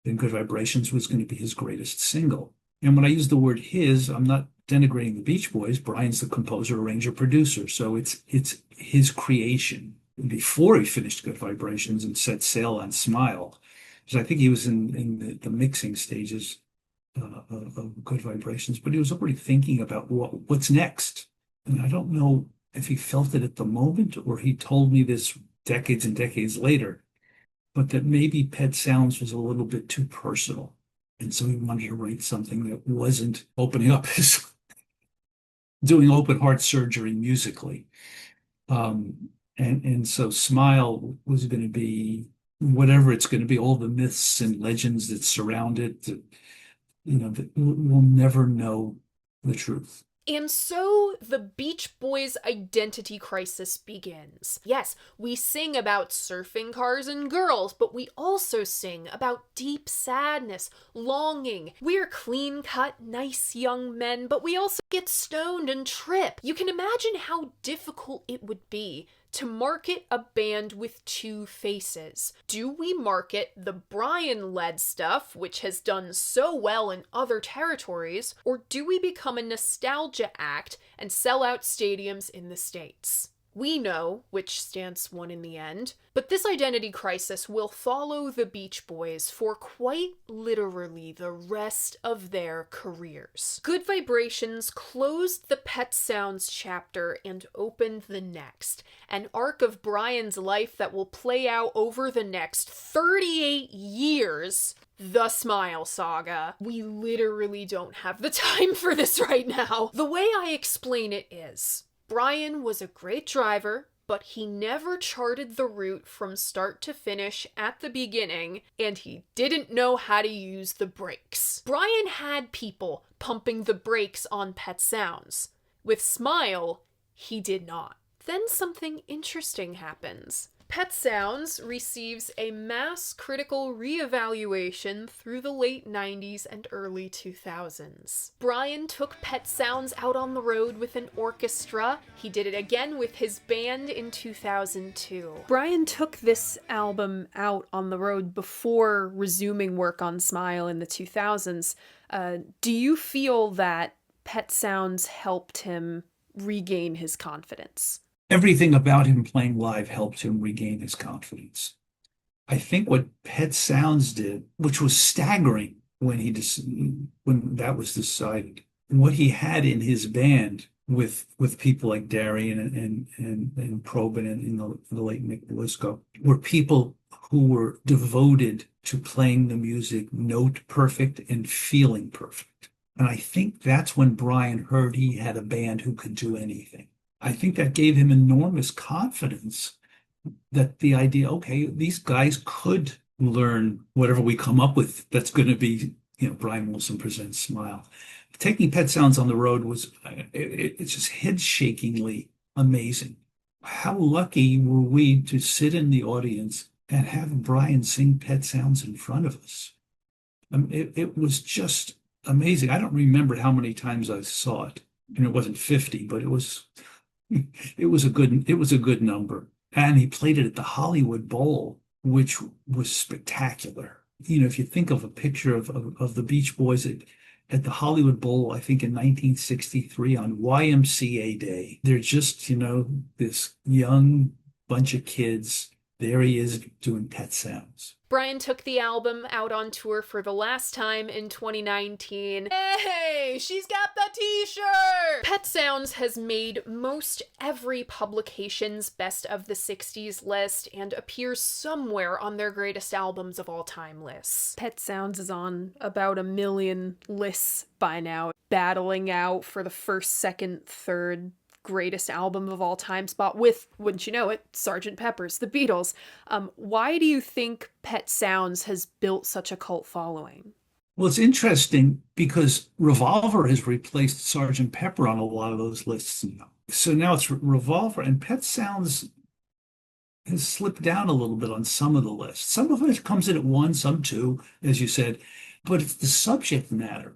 then Good Vibrations was going to be his greatest single. And when I use the word his, I'm not denigrating the Beach Boys. Brian's the composer, arranger, producer. So it's his creation. Before he finished Good Vibrations and set sail on Smile, because I think he was in the mixing stages of Good Vibrations, but he was already thinking about what's next. And I don't know if he felt it at the moment or he told me this decades and decades later, but that maybe Pet Sounds was a little bit too personal. And so he wanted to write something that wasn't opening up his doing open heart surgery musically. And so Smile was going to be whatever it's going to be, all the myths and legends that surround it, that, that we'll never know the truth. And so the Beach Boys' identity crisis begins. Yes, we sing about surfing cars and girls, but we also sing about deep sadness, longing. We're clean-cut, nice young men, but we also get stoned and trip. You can imagine how difficult it would be to market a band with two faces. Do we market the Brian-led stuff, which has done so well in other territories, or do we become a nostalgia act and sell out stadiums in the States? We know which stance won in the end, but this identity crisis will follow the Beach Boys for quite literally the rest of their careers. Good Vibrations closed the Pet Sounds chapter and opened the next, an arc of Brian's life that will play out over the next 38 years. The Smile Saga. We literally don't have the time for this right now. The way I explain it is, Brian was a great driver, but he never charted the route from start to finish at the beginning, and he didn't know how to use the brakes. Brian had people pumping the brakes on Pet Sounds. With Smile, he did not. Then something interesting happens. Pet Sounds receives a mass critical reevaluation through the late 90s and early 2000s. Brian took Pet Sounds out on the road with an orchestra. He did it again with his band in 2002. Brian took this album out on the road before resuming work on Smile in the 2000s. Do you feel that Pet Sounds helped him regain his confidence? Everything about him playing live helped him regain his confidence. I think what Pet Sounds did, which was staggering when when that was decided, what he had in his band with people like Darian and Probin and the late Nick Belisco were people who were devoted to playing the music note perfect and feeling perfect. And I think that's when Brian heard he had a band who could do anything. I think that gave him enormous confidence that the idea, okay, these guys could learn whatever we come up with that's going to be, Brian Wilson Presents Smile. Taking Pet Sounds on the road was, it's just head-shakingly amazing. How lucky were we to sit in the audience and have Brian sing Pet Sounds in front of us? It was just amazing. I don't remember how many times I saw it, and it wasn't 50, but it was a good number. And he played it at the Hollywood Bowl, which was spectacular. If you think of a picture of the Beach Boys at the Hollywood Bowl, I think in 1963 on YMCA Day, they're just, this young bunch of kids. There he is doing Pet Sounds. Brian took the album out on tour for the last time in 2019. Hey! Yay! She's got the t-shirt! Pet Sounds has made most every publication's Best of the 60s list and appears somewhere on their Greatest Albums of All Time lists. Pet Sounds is on about 1 million lists by now, battling out for the first, second, third greatest album of all time spot with, wouldn't you know it, Sgt. Pepper's, the Beatles. Why do you think Pet Sounds has built such a cult following? Well, it's interesting because Revolver has replaced Sgt. Pepper on a lot of those lists. So now it's Revolver, and Pet Sounds has slipped down a little bit on some of the lists. Some of it comes in at 1, some 2, as you said, but it's the subject matter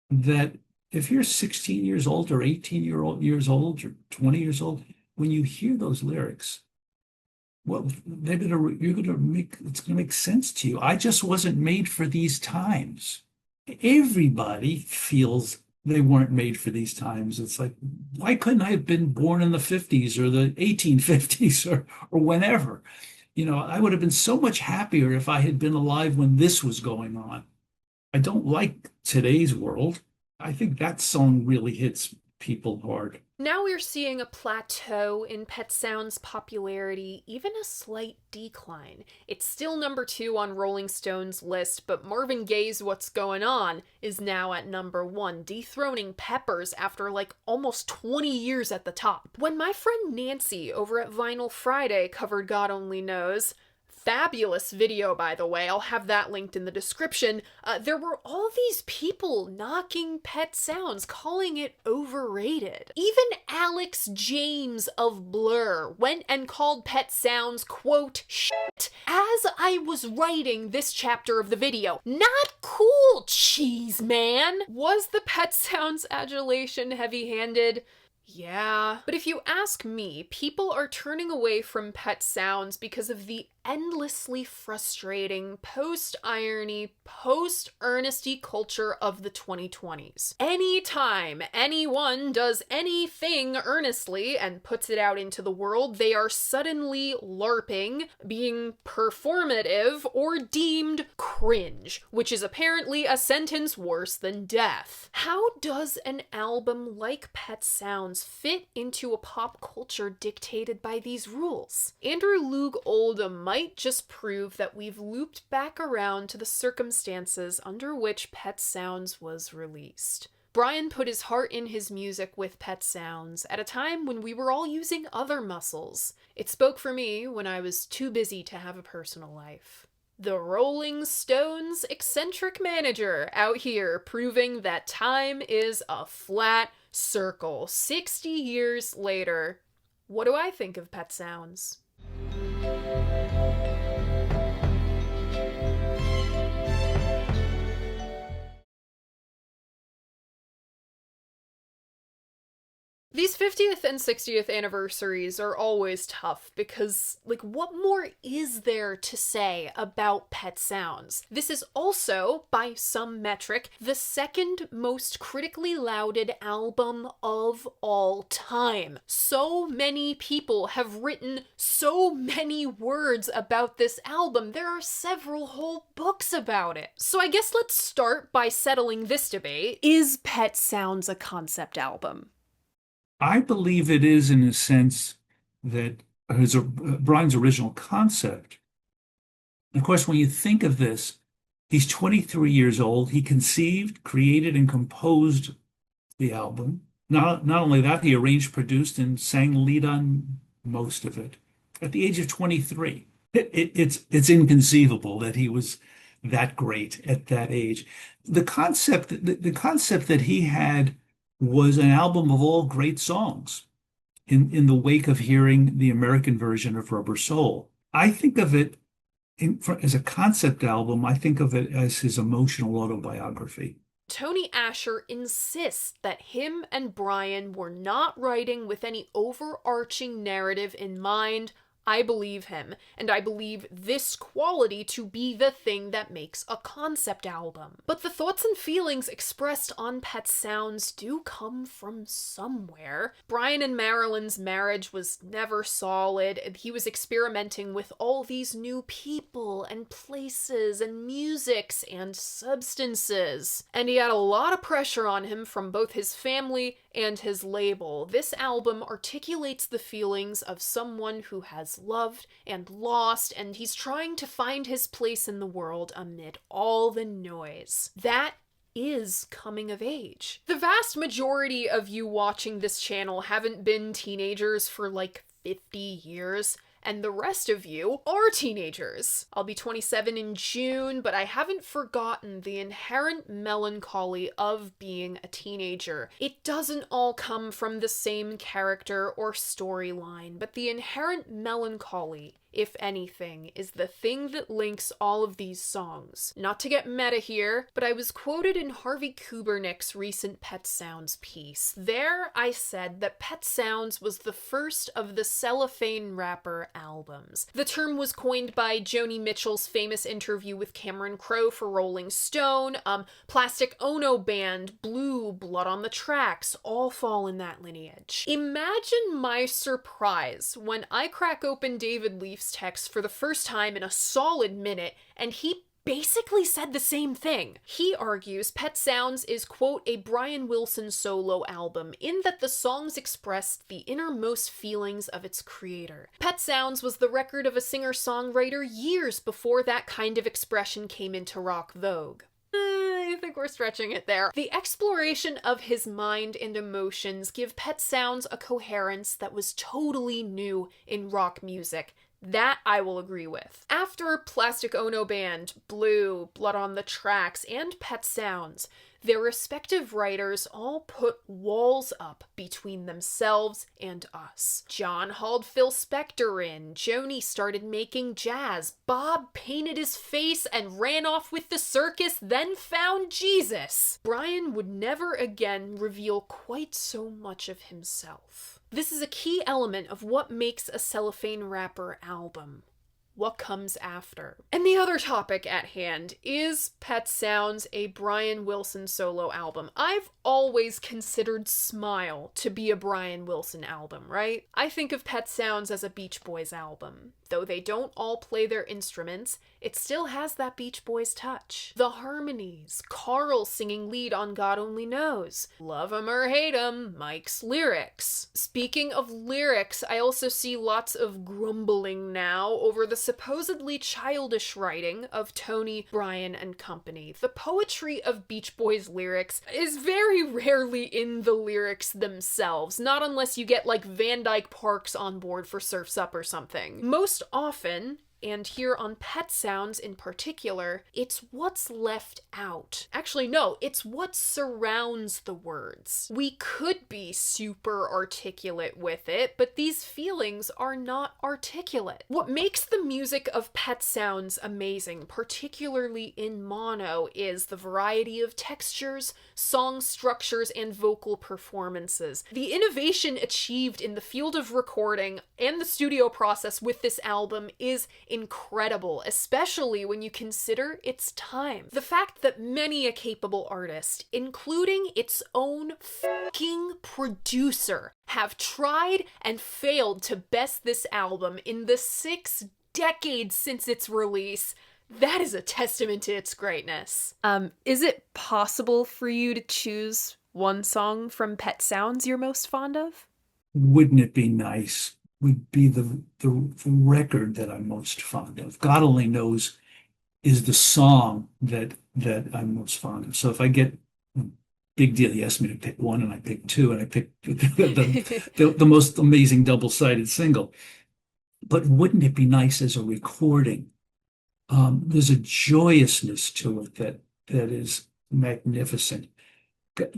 that if you're 16 years old or 18 years old or 20 years old, when you hear those lyrics, well, it's gonna make sense to you. I just wasn't made for these times. Everybody feels they weren't made for these times. It's like, why couldn't I have been born in the 50s or the 1850s or whenever? I would have been so much happier if I had been alive when this was going on. I don't like today's world. I think that song really hits people hard. Now we're seeing a plateau in Pet Sounds' popularity, even a slight decline. It's still number 2 on Rolling Stone's list, but Marvin Gaye's What's Going On is now at number 1, dethroning Pepper's after almost 20 years at the top. When my friend Nancy over at Vinyl Friday covered God Only Knows, fabulous video, by the way, I'll have that linked in the description, there were all these people knocking Pet Sounds, calling it overrated. Even Alex James of Blur went and called Pet Sounds, quote, shit, as I was writing this chapter of the video. Not cool, cheese man! Was the Pet Sounds adulation heavy-handed? Yeah. But if you ask me, people are turning away from Pet Sounds because of the endlessly frustrating post-irony, post-earnesty culture of the 2020s. Anytime anyone does anything earnestly and puts it out into the world, they are suddenly LARPing, being performative, or deemed cringe, which is apparently a sentence worse than death. How does an album like Pet Sounds fit into a pop culture dictated by these rules? Andrew Loog Oldham might just prove that we've looped back around to the circumstances under which Pet Sounds was released. Brian put his heart in his music with Pet Sounds at a time when we were all using other muscles. It spoke for me when I was too busy to have a personal life. The Rolling Stones' eccentric manager out here proving that time is a flat circle 60 years later. What do I think of Pet Sounds? These 50th and 60th anniversaries are always tough because, what more is there to say about Pet Sounds? This is also, by some metric, the second most critically lauded album of all time. So many people have written so many words about this album. There are several whole books about it. So I guess let's start by settling this debate. Is Pet Sounds a concept album? I believe it is in a sense that Brian's original concept. Of course, when you think of this, he's 23 years old. He conceived, created, and composed the album. Not only that, he arranged, produced, and sang lead on most of it at the age of 23. It's inconceivable that he was that great at that age. The concept that he had was an album of all great songs in the wake of hearing the American version of Rubber Soul. I think of it as a concept album. I think of it as his emotional autobiography. Tony Asher insists that him and Brian were not writing with any overarching narrative in mind. I believe him, and I believe this quality to be the thing that makes a concept album. But the thoughts and feelings expressed on Pet Sounds do come from somewhere. Brian and Marilyn's marriage was never solid, and he was experimenting with all these new people and places and musics and substances. And he had a lot of pressure on him from both his family and his label. This album articulates the feelings of someone who has loved and lost, and he's trying to find his place in the world amid all the noise. That is coming of age. The vast majority of you watching this channel haven't been teenagers for like 50 years. And the rest of you are teenagers. I'll be 27 in June, but I haven't forgotten the inherent melancholy of being a teenager. It doesn't all come from the same character or storyline, but the inherent melancholy, if anything, is the thing that links all of these songs. Not to get meta here, but I was quoted in Harvey Kubernick's recent Pet Sounds piece. There, I said that Pet Sounds was the first of the cellophane wrapper albums. The term was coined by Joni Mitchell's famous interview with Cameron Crowe for Rolling Stone. Plastic Ono Band, Blue, Blood on the Tracks, all fall in that lineage. Imagine my surprise when I crack open David Leaf's text for the first time in a solid minute, and he basically said the same thing. He argues Pet Sounds is, quote, a Brian Wilson solo album, in that the songs expressed the innermost feelings of its creator. Pet Sounds was the record of a singer-songwriter years before that kind of expression came into rock vogue. I think we're stretching it there. The exploration of his mind and emotions give Pet Sounds a coherence that was totally new in rock music. That I will agree with. After Plastic Ono Band, Blue, Blood on the Tracks, and Pet Sounds, their respective writers all put walls up between themselves and us. John hauled Phil Spector in, Joni started making jazz, Bob painted his face and ran off with the circus, then found Jesus. Brian would never again reveal quite so much of himself. This is a key element of what makes a cellophane wrapper album. What comes after? And the other topic at hand, is Pet Sounds a Brian Wilson solo album? I've always considered Smile to be a Brian Wilson album, right? I think of Pet Sounds as a Beach Boys album. Though they don't all play their instruments, it still has that Beach Boys touch. The harmonies, Carl singing lead on God Only Knows, love 'em or hate 'em, Mike's lyrics. Speaking of lyrics, I also see lots of grumbling now over the supposedly childish writing of Tony, Brian, and company. The poetry of Beach Boys lyrics is very rarely in the lyrics themselves, not unless you get like Van Dyke Parks on board for Surf's Up or something. Most often, and here on Pet Sounds in particular, it's what's left out. Actually, no, it's what surrounds the words. We could be super articulate with it, but these feelings are not articulate. What makes the music of Pet Sounds amazing, particularly in mono, is the variety of textures, song structures, and vocal performances. The innovation achieved in the field of recording and the studio process with this album is incredible, especially when you consider its time. The fact that many a capable artist, including its own fucking producer, have tried and failed to best this album in the 6 decades since its release, that is a testament to its greatness. Is it possible for you to choose one song from Pet Sounds you're most fond of? Wouldn't it be nice? Would be the record that I'm most fond of. God Only Knows is the song that I'm most fond of. So if I get big deal, he asked me to pick one, and I picked two, and I picked the most amazing double-sided single. But wouldn't it be nice as a recording? There's a joyousness to it that is magnificent.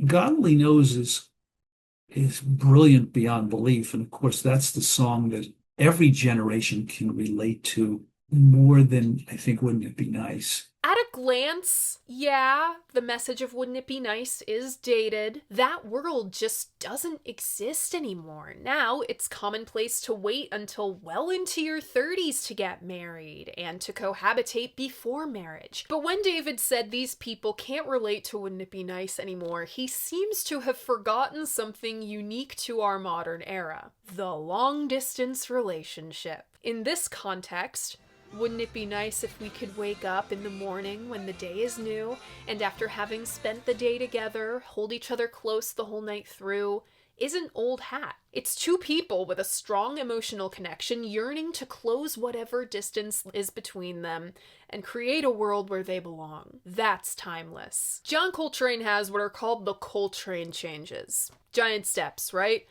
God Only Knows is brilliant beyond belief. And of course, that's the song that every generation can relate to more than, I think, Wouldn't It Be Nice? At a glance, yeah, the message of wouldn't it be nice is dated. That world just doesn't exist anymore. Now it's commonplace to wait until well into your 30s to get married and to cohabitate before marriage. But when David said these people can't relate to wouldn't it be nice anymore, he seems to have forgotten something unique to our modern era: the long-distance relationship. In this context, wouldn't it be nice if we could wake up in the morning when the day is new, and after having spent the day together, hold each other close the whole night through? Isn't old hat. It's two people with a strong emotional connection yearning to close whatever distance is between them and create a world where they belong. That's timeless. John Coltrane has what are called the Coltrane changes. Giant steps, right?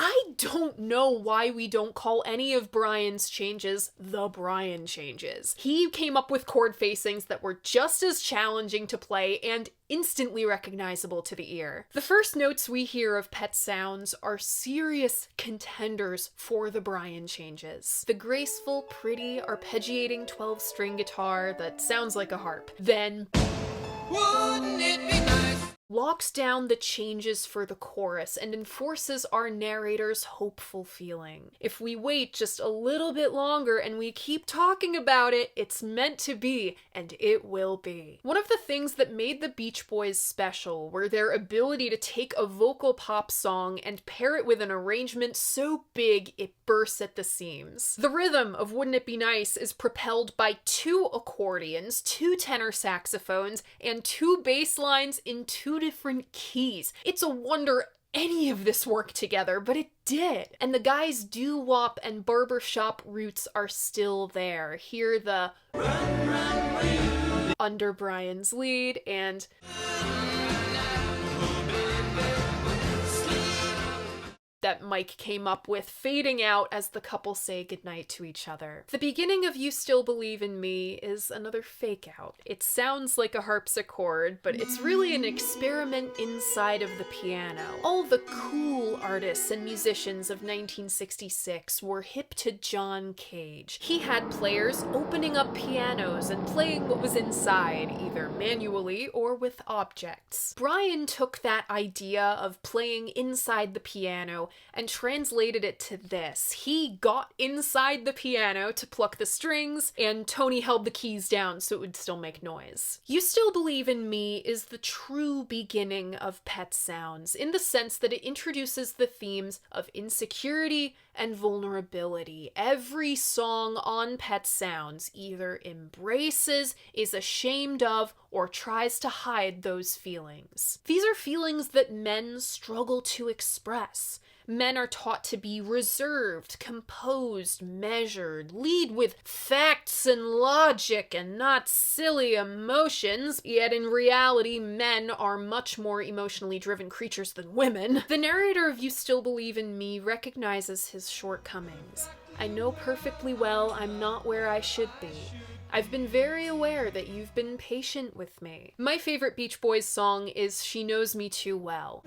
I don't know why we don't call any of Brian's changes the Brian changes. He came up with chord facings that were just as challenging to play and instantly recognizable to the ear. The first notes we hear of Pet Sounds are serious contenders for the Brian changes. The graceful, pretty, arpeggiating 12-string guitar that sounds like a harp. Then wouldn't it be nice? Locks down the changes for the chorus and enforces our narrator's hopeful feeling. If we wait just a little bit longer and we keep talking about it, it's meant to be, and it will be. One of the things that made the Beach Boys special were their ability to take a vocal pop song and pair it with an arrangement so big it bursts at the seams. The rhythm of Wouldn't It Be Nice is propelled by 2 accordions, 2 tenor saxophones, and 2 bass lines in 2 different keys. It's a wonder any of this worked together, but it did. And the guy's doo-wop and barbershop roots are still there. Hear the under Brian's lead and that Mike came up with fading out as the couple say goodnight to each other. The beginning of You Still Believe in Me is another fake out. It sounds like a harpsichord, but it's really an experiment inside of the piano. All the cool artists and musicians of 1966 were hip to John Cage. He had players opening up pianos and playing what was inside, either manually or with objects. Brian took that idea of playing inside the piano and translated it to this. He got inside the piano to pluck the strings, and Tony held the keys down so it would still make noise. You Still Believe in Me is the true beginning of Pet Sounds, in the sense that it introduces the themes of insecurity and vulnerability. Every song on Pet Sounds either embraces, is ashamed of, or tries to hide those feelings. These are feelings that men struggle to express. Men are taught to be reserved, composed, measured, lead with facts and logic and not silly emotions, yet in reality, men are much more emotionally driven creatures than women. The narrator of You Still Believe in Me recognizes his shortcomings. I know perfectly well I'm not where I should be. I've been very aware that you've been patient with me. My favorite Beach Boys song is She Knows Me Too Well.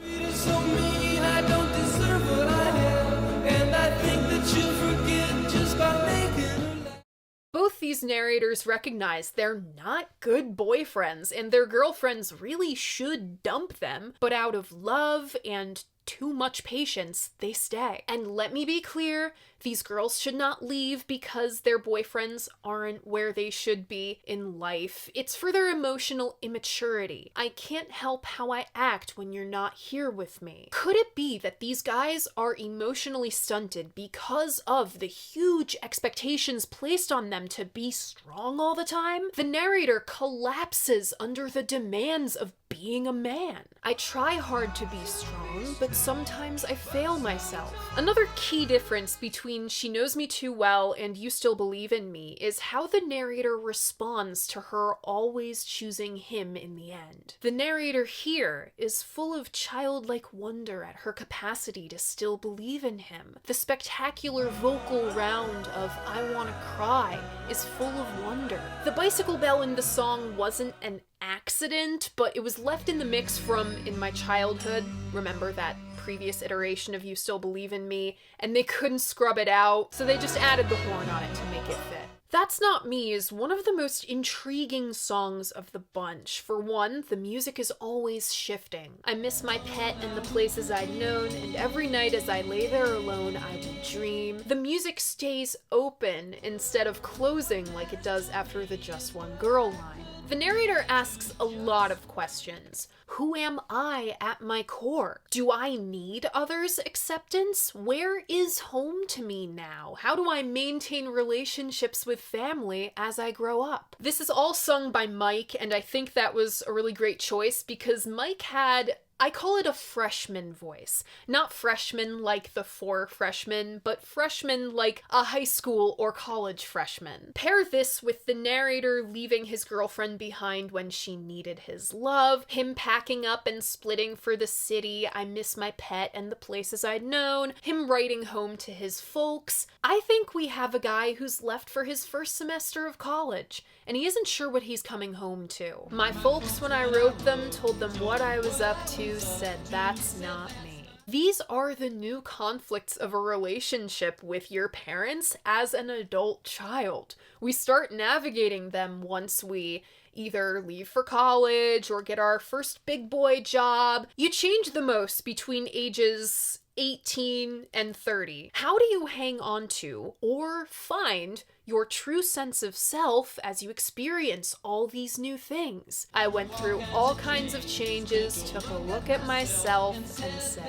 Both these narrators recognize they're not good boyfriends and their girlfriends really should dump them, but out of love and too much patience, they stay. And let me be clear, these girls should not leave because their boyfriends aren't where they should be in life. It's for their emotional immaturity. I can't help how I act when you're not here with me. Could it be that these guys are emotionally stunted because of the huge expectations placed on them to be strong all the time? The narrator collapses under the demands of being a man. I try hard to be strong, but sometimes I fail myself. Another key difference between She Knows Me Too Well and You Still Believe in Me is how the narrator responds to her always choosing him in the end. The narrator here is full of childlike wonder at her capacity to still believe in him. The spectacular vocal round of I Wanna Cry is full of wonder. The bicycle bell in the song wasn't an accident accident, but it was left in the mix from in my childhood. Remember that previous iteration of You Still Believe in Me? And they couldn't scrub it out, so they just added the horn on it to make it fit. That's Not Me is one of the most intriguing songs of the bunch. For one, the music is always shifting. I miss my pet and the places I'd known, and every night as I lay there alone, I would dream. The music stays open instead of closing like it does after the Just One Girl line. The narrator asks a lot of questions. Who am I at my core? Do I need others' acceptance? Where is home to me now? How do I maintain relationships with family as I grow up? This is all sung by Mike, and I think that was a really great choice because Mike had, I call it a freshman voice. Not freshman like the 4 freshmen, but freshman like a high school or college freshman. Pair this with the narrator leaving his girlfriend behind when she needed his love, him packing up and splitting for the city, I miss my pet and the places I'd known, him writing home to his folks. I think we have a guy who's left for his first semester of college, and he isn't sure what he's coming home to. My folks, when I wrote them, told them what I was up to, said that's not me. These are the new conflicts of a relationship with your parents as an adult child. We start navigating them once we either leave for college or get our first big boy job. You change the most between ages 18 and 30. How do you hang on to or find your true sense of self as you experience all these new things? I went through all kinds of changes, took a look at myself, and said,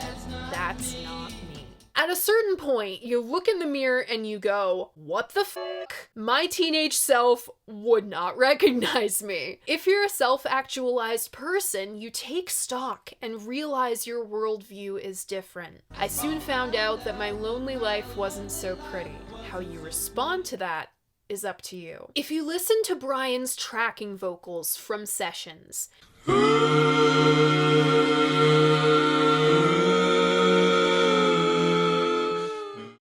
that's not me. At a certain point, you look in the mirror and you go, what the fuck? My teenage self would not recognize me. If you're a self-actualized person, you take stock and realize your worldview is different. I soon found out that my lonely life wasn't so pretty. How you respond to that is up to you. If you listen to Brian's tracking vocals from sessions,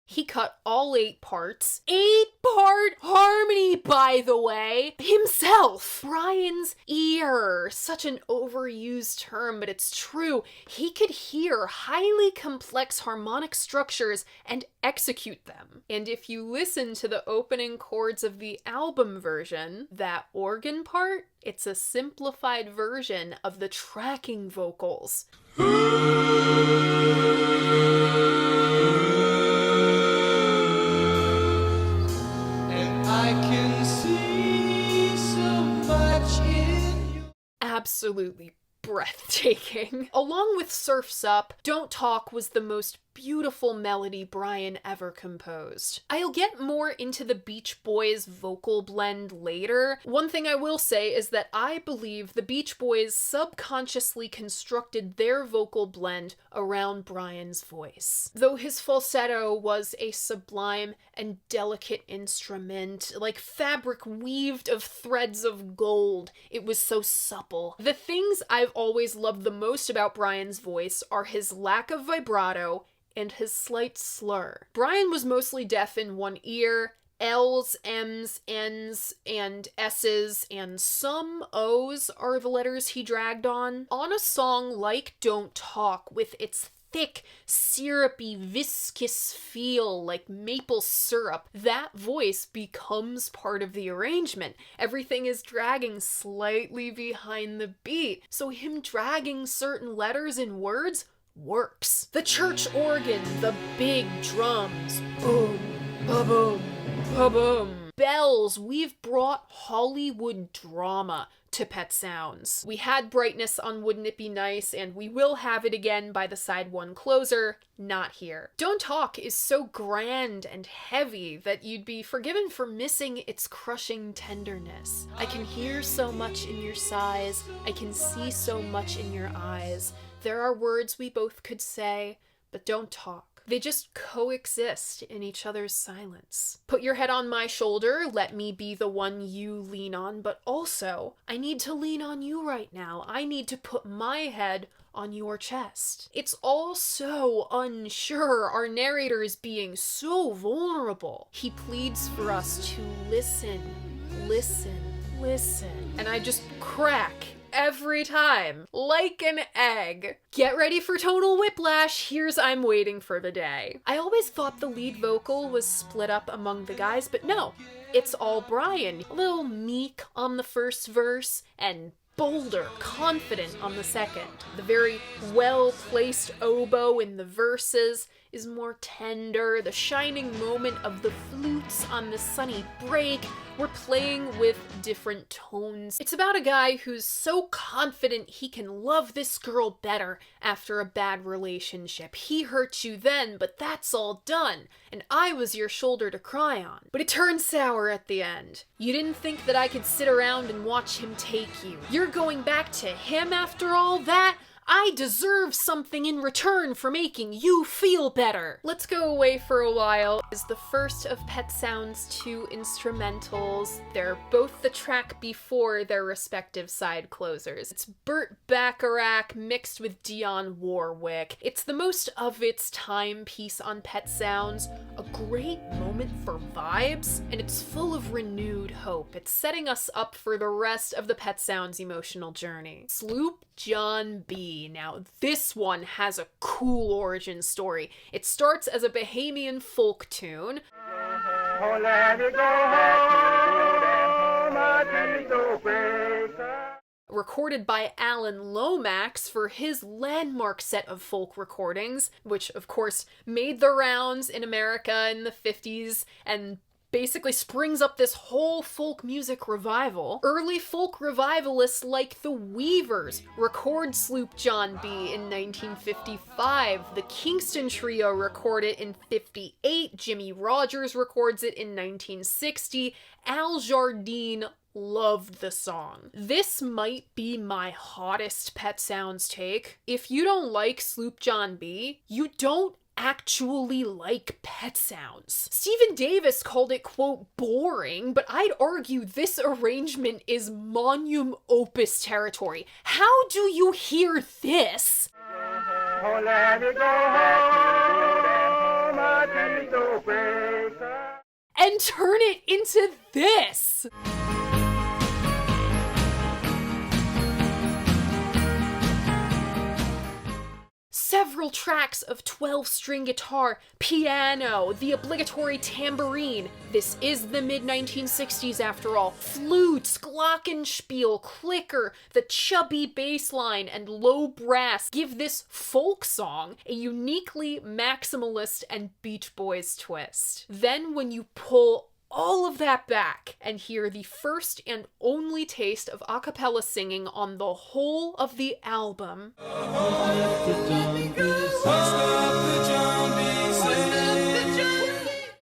he cut all 8 parts. 8-part harmony, by the way! Himself! Brian's ear. Such an overused term, but it's true. He could hear highly complex harmonic structures and execute them. And if you listen to the opening chords of the album version, that organ part, it's a simplified version of the tracking vocals. I can see so much in you. Absolutely breathtaking. Along with Surf's Up, Don't Talk was the most beautiful melody Brian ever composed. I'll get more into the Beach Boys vocal blend later. One thing I will say is that I believe the Beach Boys subconsciously constructed their vocal blend around Brian's voice. Though his falsetto was a sublime and delicate instrument, like fabric weaved of threads of gold, it was so supple. The things I've always loved the most about Brian's voice are his lack of vibrato and his slight slur. Brian was mostly deaf in one ear. L's, M's, N's, and S's, and some O's are the letters he dragged on. On a song like Don't Talk, with its thick, syrupy, viscous feel like maple syrup, that voice becomes part of the arrangement. Everything is dragging slightly behind the beat, so him dragging certain letters and words works. The church organ, the big drums, boom, ba-boom, ba-boom. Bells, we've brought Hollywood drama to Pet Sounds. We had brightness on Wouldn't It Be Nice, and we will have it again by the side one closer, not here. Don't Talk is so grand and heavy that you'd be forgiven for missing its crushing tenderness. I can hear so much in your sighs, I can see so much in your eyes. There are words we both could say, but don't talk. They just coexist in each other's silence. Put your head on my shoulder, let me be the one you lean on, but also, I need to lean on you right now. I need to put my head on your chest. It's all so unsure. Our narrator is being so vulnerable. He pleads for us to listen, listen, listen. And I just crack every time. Like an egg. Get ready for total whiplash. Here's I'm Waiting for the Day. I always thought the lead vocal was split up among the guys, but no. It's all Brian. A little meek on the first verse and bolder, confident on the second. The very well-placed oboe in the verses is more tender. The shining moment of the flutes on the sunny break. We're playing with different tones. It's about a guy who's so confident he can love this girl better after a bad relationship. He hurt you then, but that's all done, and I was your shoulder to cry on. But it turns sour at the end. You didn't think that I could sit around and watch him take you. You're going back to him after all that? I deserve something in return for making you feel better. Let's Go Away for a While is the first of Pet Sounds' 2 instrumentals. They're both the track before their respective side closers. It's Burt Bacharach mixed with Dionne Warwick. It's the most of its time piece on Pet Sounds, a great moment for vibes, and it's full of renewed hope. It's setting us up for the rest of the Pet Sounds emotional journey. Sloop John B. Now, this one has a cool origin story. It starts as a Bahamian folk tune. Oh, let me go home, my little breaker. Recorded by Alan Lomax for his landmark set of folk recordings, which of course made the rounds in America in the 50s and basically springs up this whole folk music revival. Early folk revivalists like the Weavers record Sloop John B in 1955. The Kingston Trio record it in 58. Jimmy Rogers records it in 1960. Al Jardine loved the song. This might be my hottest Pet Sounds take. If you don't like Sloop John B, you don't actually like Pet Sounds. Stephen Davis called it, quote, boring, but I'd argue this arrangement is monumental opus territory. How do you hear this? Oh, let me go home, my little breaker. And turn it into this? Several tracks of 12-string guitar, piano, the obligatory tambourine. This is the mid-1960s after all. Flutes, glockenspiel, clicker, the chubby bass line, and low brass give this folk song a uniquely maximalist and Beach Boys twist. Then when you pull all of that back and hear the first and only taste of a cappella singing on the whole of the album.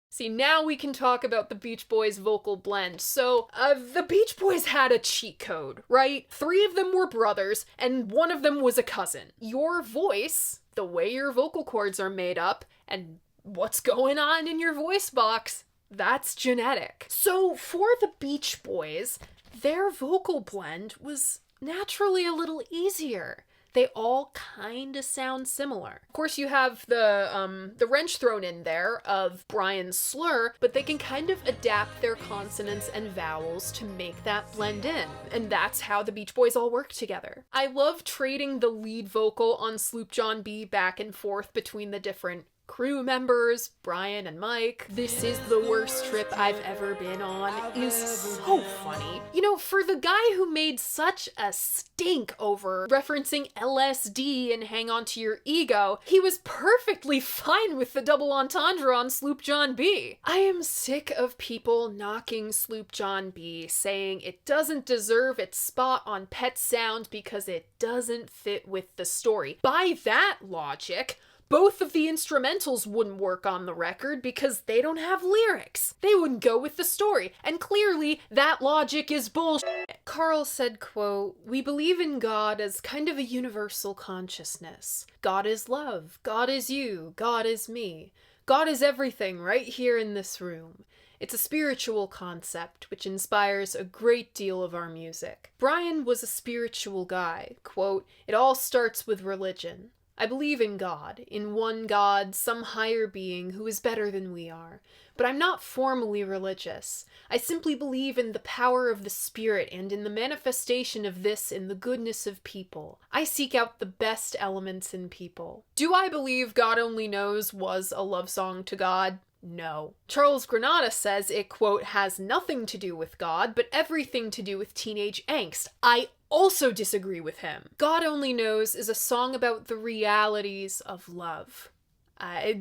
See, now we can talk about the Beach Boys vocal blend. So, the Beach Boys had a cheat code, right? 3 of them were brothers, and 1 of them was a cousin. Your voice, the way your vocal cords are made up, and what's going on in your voice box, that's genetic. So for the Beach Boys, their vocal blend was naturally a little easier. They all kind of sound similar. Of course, you have the wrench thrown in there of Brian's slur, but they can kind of adapt their consonants and vowels to make that blend in. And that's how the Beach Boys all work together. I love trading the lead vocal on Sloop John B back and forth between the different crew members, Brian and Mike. This is the worst trip I've ever been on is so funny. You know, for the guy who made such a stink over referencing LSD and Hang On to Your Ego, he was perfectly fine with the double entendre on Sloop John B. I am sick of people knocking Sloop John B, saying it doesn't deserve its spot on Pet Sounds because it doesn't fit with the story. By that logic, both of the instrumentals wouldn't work on the record because they don't have lyrics. They wouldn't go with the story, and clearly that logic is bullshit. Carl said, quote, "We believe in God as kind of a universal consciousness. God is love. God is you. God is me. God is everything right here in this room. It's a spiritual concept which inspires a great deal of our music." Brian was a spiritual guy. Quote, "It all starts with religion. I believe in God, in one God, some higher being who is better than we are. But I'm not formally religious. I simply believe in the power of the Spirit and in the manifestation of this in the goodness of people. I seek out the best elements in people. Do I believe God Only Knows was a love song to God? No. Charles Granada says it, quote, has nothing to do with God, but everything to do with teenage angst. I also disagree with him. God Only Knows is a song about the realities of love.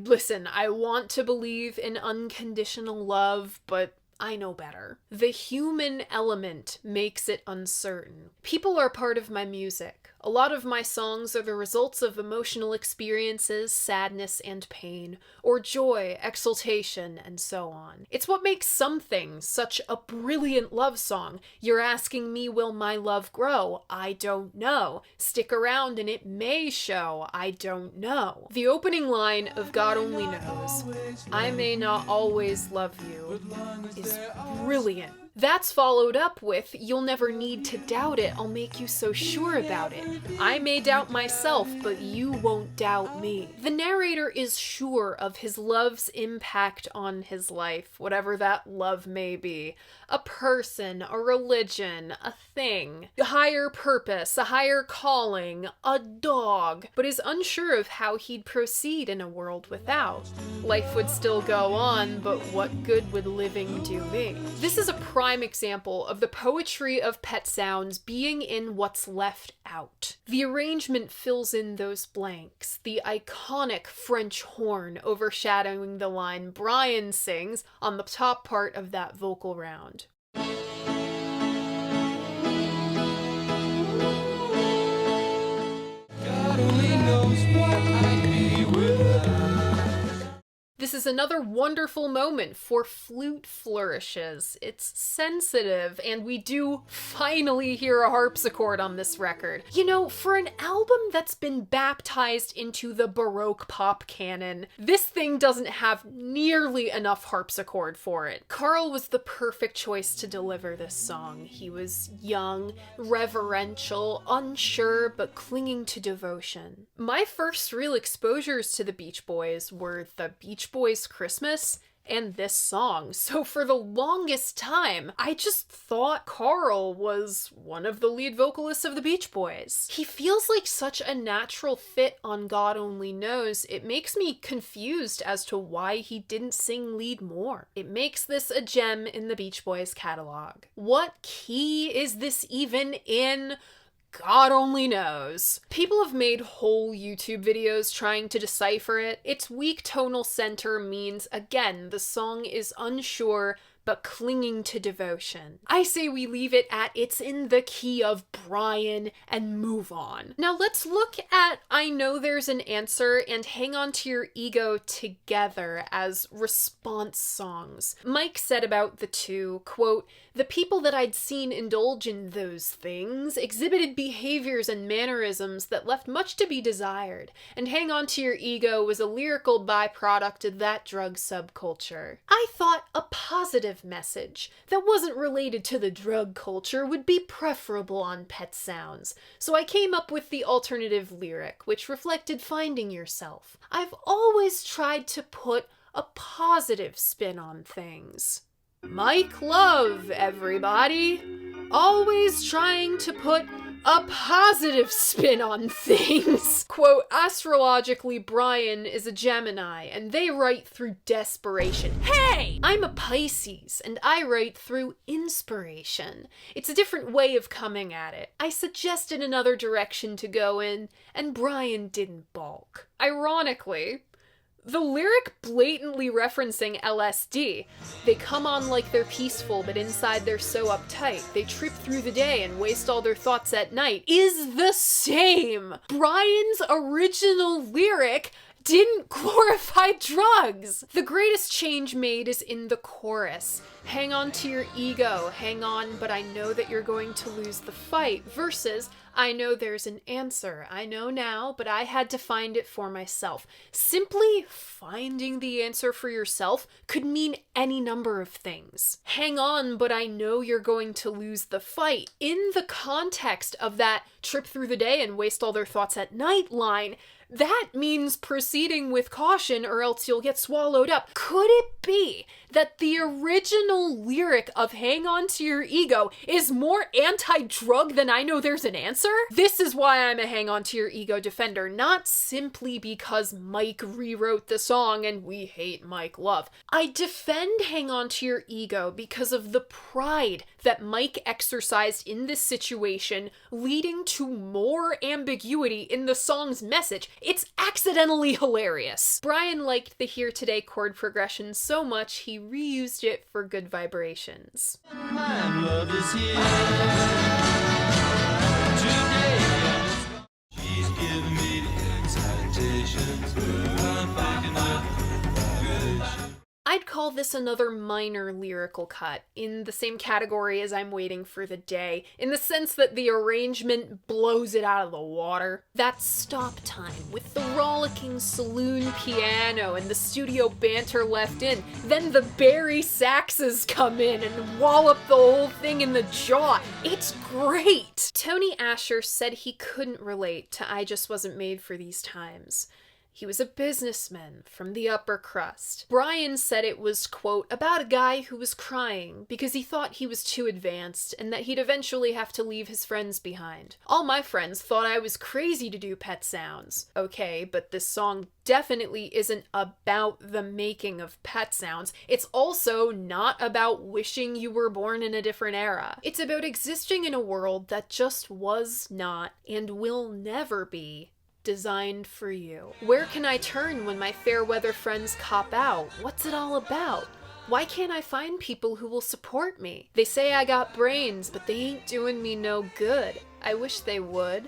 Listen, I want to believe in unconditional love, but I know better. The human element makes it uncertain. People are part of my music. A lot of my songs are the results of emotional experiences, sadness and pain, or joy, exultation, and so on. It's what makes some things such a brilliant love song. You're asking me, will my love grow? I don't know. Stick around and it may show. I don't know. The opening line of God Only Knows, I may not always love you, is brilliant. That's followed up with, you'll never need to doubt it, I'll make you so sure about it. I may doubt myself, but you won't doubt me. The narrator is sure of his love's impact on his life, whatever that love may be. A person, a religion, a thing, a higher purpose, a higher calling, a dog, but is unsure of how he'd proceed in a world without. Life would still go on, but what good would living do me? This is a prime example of the poetry of Pet Sounds being in what's left out. The arrangement fills in those blanks, the iconic French horn overshadowing the line Brian sings on the top part of that vocal round. God only knows what I'd be without. This is another wonderful moment for flute flourishes. It's sensitive, and we do finally hear a harpsichord on this record. You know, for an album that's been baptized into the Baroque pop canon, this thing doesn't have nearly enough harpsichord for it. Carl was the perfect choice to deliver this song. He was young, reverential, unsure, but clinging to devotion. My first real exposures to the Beach Boys were the Beach Boys Christmas and this song. So for the longest time, I just thought Carl was one of the lead vocalists of the Beach Boys. He feels like such a natural fit on God Only Knows, it makes me confused as to why he didn't sing lead more. It makes this a gem in the Beach Boys catalog. What key is this even in? God only knows. People have made whole YouTube videos trying to decipher it. Its weak tonal center means, again, the song is unsure but clinging to devotion. I say we leave it at it's in the key of Brian and move on. Now let's look at I Know There's an Answer and Hang On to Your Ego together as response songs. Mike said about the two, quote, "The people that I'd seen indulge in those things exhibited behaviors and mannerisms that left much to be desired, and Hang On to Your Ego was a lyrical byproduct of that drug subculture." I thought a positive message that wasn't related to the drug culture would be preferable on Pet Sounds, so I came up with the alternative lyric, which reflected finding yourself. I've always tried to put a positive spin on things. Mike Love, everybody. Always trying to put a positive spin on things. Quote, astrologically, Brian is a Gemini, and they write through desperation. Hey! I'm a Pisces, and I write through inspiration. It's a different way of coming at it. I suggested another direction to go in, and Brian didn't balk. Ironically, the lyric blatantly referencing LSD, they come on like they're peaceful, but inside they're so uptight, they trip through the day and waste all their thoughts at night, is the same. Brian's original lyric didn't glorify drugs. The greatest change made is in the chorus. Hang on to your ego, hang on, but I know that you're going to lose the fight, versus I know there's an answer. I know now, but I had to find it for myself. Simply finding the answer for yourself could mean any number of things. Hang on, but I know you're going to lose the fight. In the context of that trip through the day and waste all their thoughts at night line, That means proceeding with caution or else you'll get swallowed up. Could it be that the original lyric of Hang On to Your Ego is more anti-drug than I know there's an answer? This is why I'm a Hang On to Your Ego defender, not simply because Mike rewrote the song and we hate Mike Love. I defend Hang On to Your Ego because of the pride that Mike exercised in this situation, leading to more ambiguity in the song's message. It's accidentally hilarious. Brian liked the Here Today chord progression so much he reused it for good vibrations. My love is here today. She's giving me the excitations. I'm picking up vibration. I'd call this another minor lyrical cut, in the same category as I'm Waiting for the Day, in the sense that the arrangement blows it out of the water. That stop time, with the rollicking saloon piano and the studio banter left in, then the Barry saxes come in and wallop the whole thing in the jaw. It's great! Tony Asher said he couldn't relate to I Just Wasn't Made for These Times. He was a businessman from the upper crust. Brian said it was, quote, about a guy who was crying because he thought he was too advanced and that he'd eventually have to leave his friends behind. All my friends thought I was crazy to do Pet Sounds. Okay, but this song definitely isn't about the making of Pet Sounds. It's also not about wishing you were born in a different era. It's about existing in a world that just was not and will never be designed for you. Where can I turn when my fair weather friends cop out? What's it all about? Why can't I find people who will support me? They say I got brains, but they ain't doing me no good. I wish they would.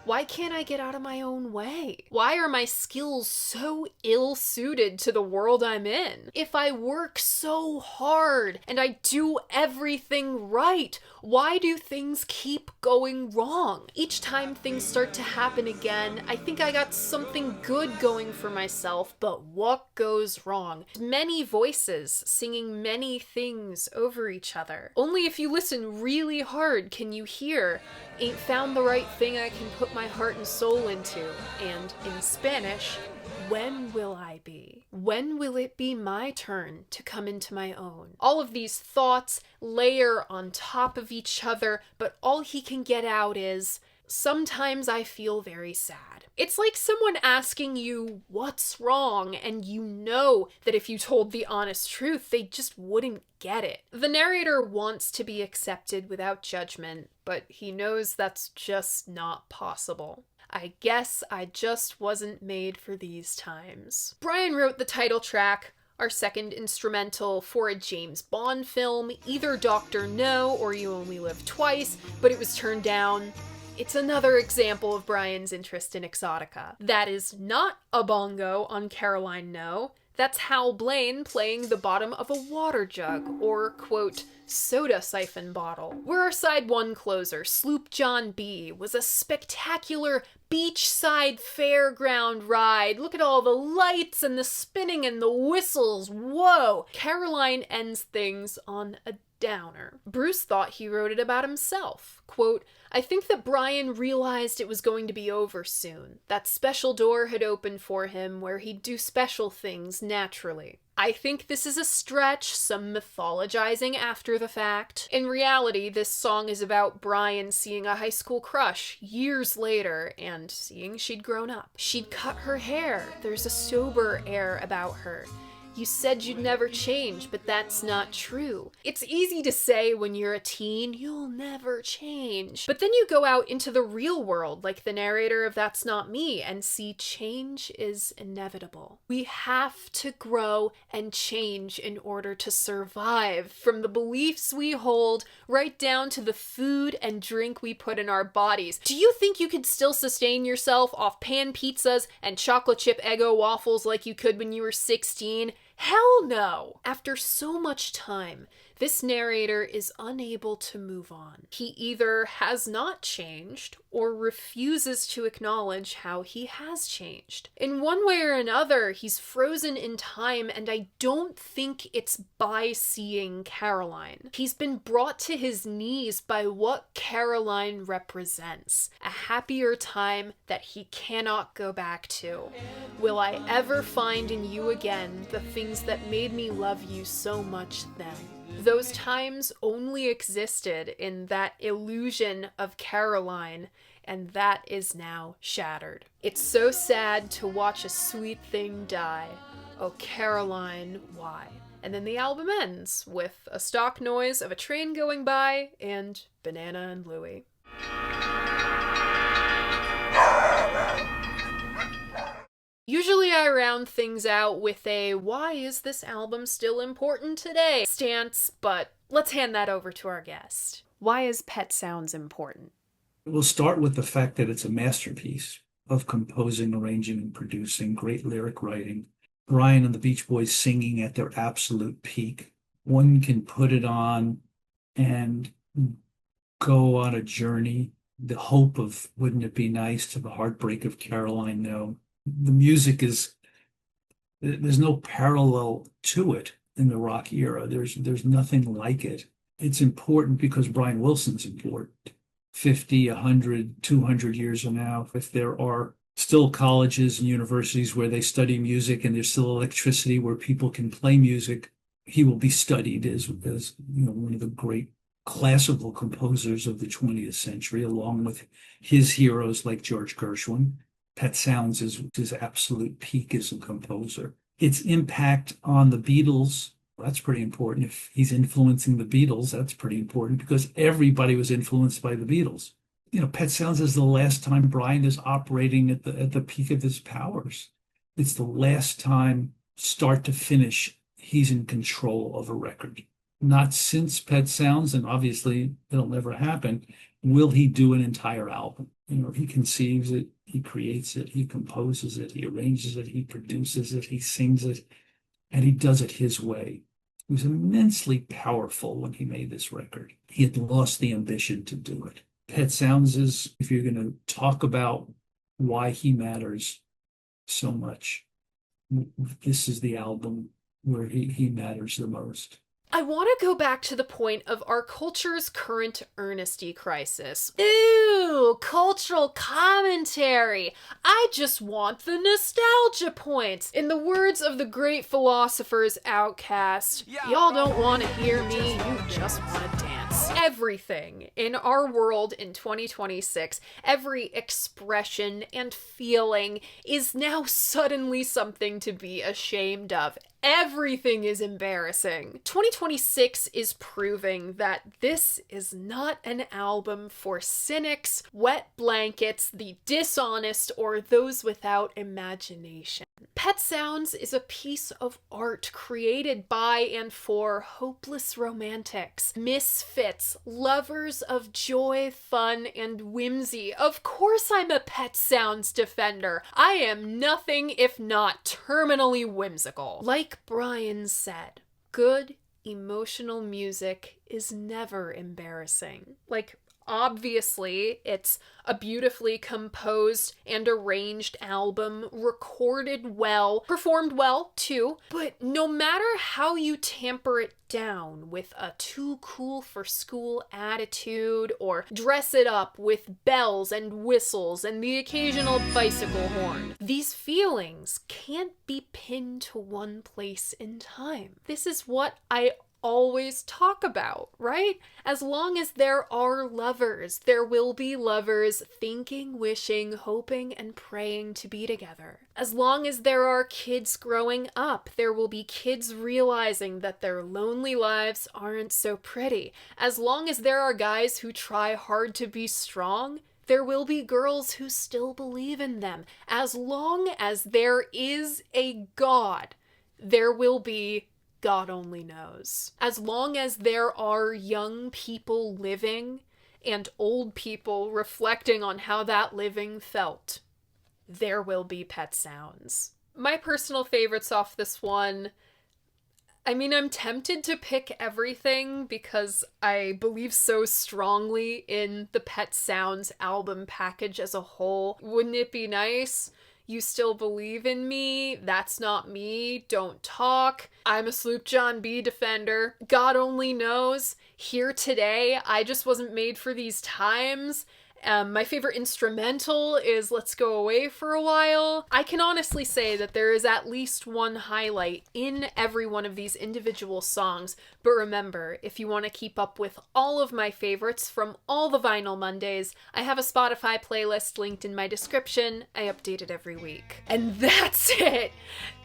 Why can't I get out of my own way? Why are my skills so ill-suited to the world I'm in? If I work so hard and I do everything right, why do things keep going wrong? Each time things start to happen again, I think I got something good going for myself, but what goes wrong? Many voices singing many things over each other. Only if you listen really hard can you hear, ain't found the right thing I can put my heart and soul into, and in Spanish, when will I be? When will it be my turn to come into my own? All of these thoughts layer on top of each other, but all he can get out is, sometimes I feel very sad. It's like someone asking you what's wrong, and you know that if you told the honest truth, they just wouldn't get it. The narrator wants to be accepted without judgment, but he knows that's just not possible. I guess I just wasn't made for these times. Brian wrote the title track, our second instrumental, for a James Bond film, either Dr. No or You Only Live Twice, but it was turned down. It's another example of Brian's interest in exotica. That is not a bongo on Caroline No. That's Hal Blaine playing the bottom of a water jug, or, quote, soda siphon bottle. Where our side one closer, Sloop John B, was a spectacular beachside fairground ride. Look at all the lights and the spinning and the whistles. Whoa! Caroline ends things on a downer. Bruce thought he wrote it about himself. Quote, I think that Brian realized it was going to be over soon. That special door had opened for him where he'd do special things naturally. I think this is a stretch, some mythologizing after the fact. In reality, this song is about Brian seeing a high school crush years later and seeing she'd grown up. She'd cut her hair. There's a sober air about her. You said you'd never change, but that's not true. It's easy to say when you're a teen, you'll never change. But then you go out into the real world, like the narrator of That's Not Me, and see change is inevitable. We have to grow and change in order to survive, from the beliefs we hold right down to the food and drink we put in our bodies. Do you think you could still sustain yourself off pan pizzas and chocolate chip Eggo waffles like you could when you were 16? Hell no! After so much time, this narrator is unable to move on. He either has not changed or refuses to acknowledge how he has changed. In one way or another, he's frozen in time, and I don't think it's by seeing Caroline. He's been brought to his knees by what Caroline represents, a happier time that he cannot go back to. Will I ever find in you again the things that made me love you so much then? Those times only existed in that illusion of Caroline, and that is now shattered. It's so sad to watch a sweet thing die. Oh, Caroline, why? And then the album ends with a stock noise of a train going by and Banana and Louie. Usually I round things out with a "why is this album still important today?" stance, but let's hand that over to our guest. Why is Pet Sounds important? We'll start with the fact that it's a masterpiece of composing, arranging, and producing, great lyric writing. Brian and the Beach Boys singing at their absolute peak. One can put it on and go on a journey. The hope of "wouldn't it be nice" to the heartbreak of Caroline, no. The music there's no parallel to it in the rock era. There's nothing like it. It's important because Brian Wilson's important. 50, 100, 200 years from now, if there are still colleges and universities where they study music and there's still electricity where people can play music, he will be studied as one of the great classical composers of the 20th century, along with his heroes like George Gershwin. Pet Sounds is his absolute peak as a composer. Its impact on the Beatles, that's pretty important. If he's influencing the Beatles, that's pretty important because everybody was influenced by the Beatles. Pet Sounds is the last time Brian is operating at the peak of his powers. It's the last time, start to finish, he's in control of a record. Not since Pet Sounds, and obviously it'll never happen, will he do an entire album. He conceives it, he creates it, he composes it, he arranges it, he produces it, he sings it, and he does it his way. He was immensely powerful when he made this record. He had lost the ambition to do it. Pet Sounds is, if you're going to talk about why he matters so much, this is the album where he matters the most. I want to go back to the point of our culture's current earnesty crisis. Ooh, cultural commentary. I just want the nostalgia points. In the words of the great philosopher's Outcast, y'all don't want to hear me, you just want to dance. Everything in our world in 2026, every expression and feeling is now suddenly something to be ashamed of. Everything is embarrassing. 2026 is proving that this is not an album for cynics, wet blankets, the dishonest, or those without imagination. Pet Sounds is a piece of art created by and for hopeless romantics, misfits, lovers of joy, fun, and whimsy. Of course I'm a Pet Sounds defender. I am nothing if not terminally whimsical. Like Brian said, good, emotional music is never embarrassing. Obviously, it's a beautifully composed and arranged album, recorded well, performed well, too. But no matter how you tamper it down with a too cool for school attitude, or dress it up with bells and whistles and the occasional bicycle horn, these feelings can't be pinned to one place in time. This is what I always talk about, right? As long as there are lovers, there will be lovers thinking, wishing, hoping, and praying to be together. As long as there are kids growing up, there will be kids realizing that their lonely lives aren't so pretty. As long as there are guys who try hard to be strong, there will be girls who still believe in them. As long as there is a God, there will be God only knows. As long as there are young people living and old people reflecting on how that living felt, there will be Pet Sounds. My personal favorites off this one, I mean, I'm tempted to pick everything because I believe so strongly in the Pet Sounds album package as a whole. Wouldn't it be nice? You Still Believe in Me, That's Not Me, Don't Talk, I'm a Sloop John B. defender, God Only Knows, Here Today, I Just Wasn't Made for These Times. My favorite instrumental is Let's Go Away for a While. I can honestly say that there is at least one highlight in every one of these individual songs, but remember, if you want to keep up with all of my favorites from all the Vinyl Mondays, I have a Spotify playlist linked in my description. I update it every week. And that's it!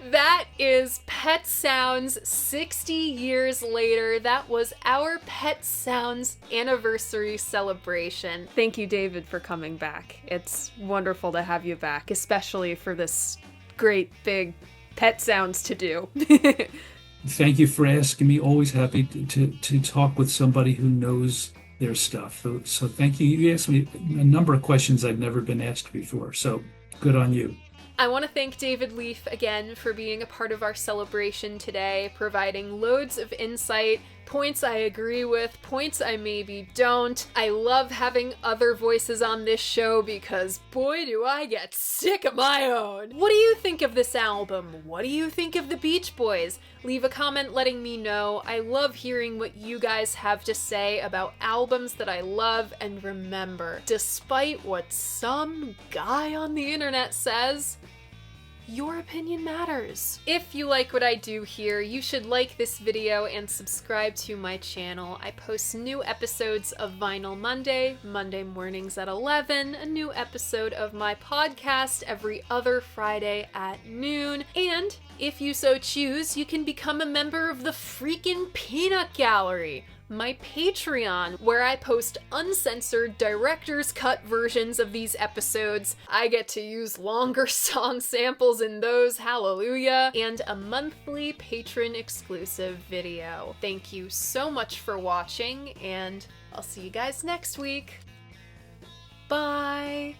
That is Pet Sounds 60 years later. That was our Pet Sounds anniversary celebration. Thank you, David, for coming back. It's wonderful to have you back, especially for this great big Pet Sounds to do. Thank you for asking me. Always happy to talk with somebody who knows their stuff. So thank you. You asked me a number of questions I've never been asked before. So good on you. I want to thank David Leaf again for being a part of our celebration today, providing loads of insight, points I agree with, points I maybe don't. I love having other voices on this show because boy do I get sick of my own. What do you think of this album? What do you think of the Beach Boys? Leave a comment letting me know. I love hearing what you guys have to say about albums that I love, and remember, despite what some guy on the internet says, your opinion matters. If you like what I do here, you should like this video and subscribe to my channel. I post new episodes of Vinyl Monday, Monday mornings at 11, a new episode of my podcast every other Friday at noon, and if you so choose, you can become a member of the freaking Peanut Gallery, my Patreon, where I post uncensored director's cut versions of these episodes. I get to use longer song samples in those, hallelujah, and a monthly patron exclusive video. Thank you so much for watching, and I'll see you guys next week. Bye!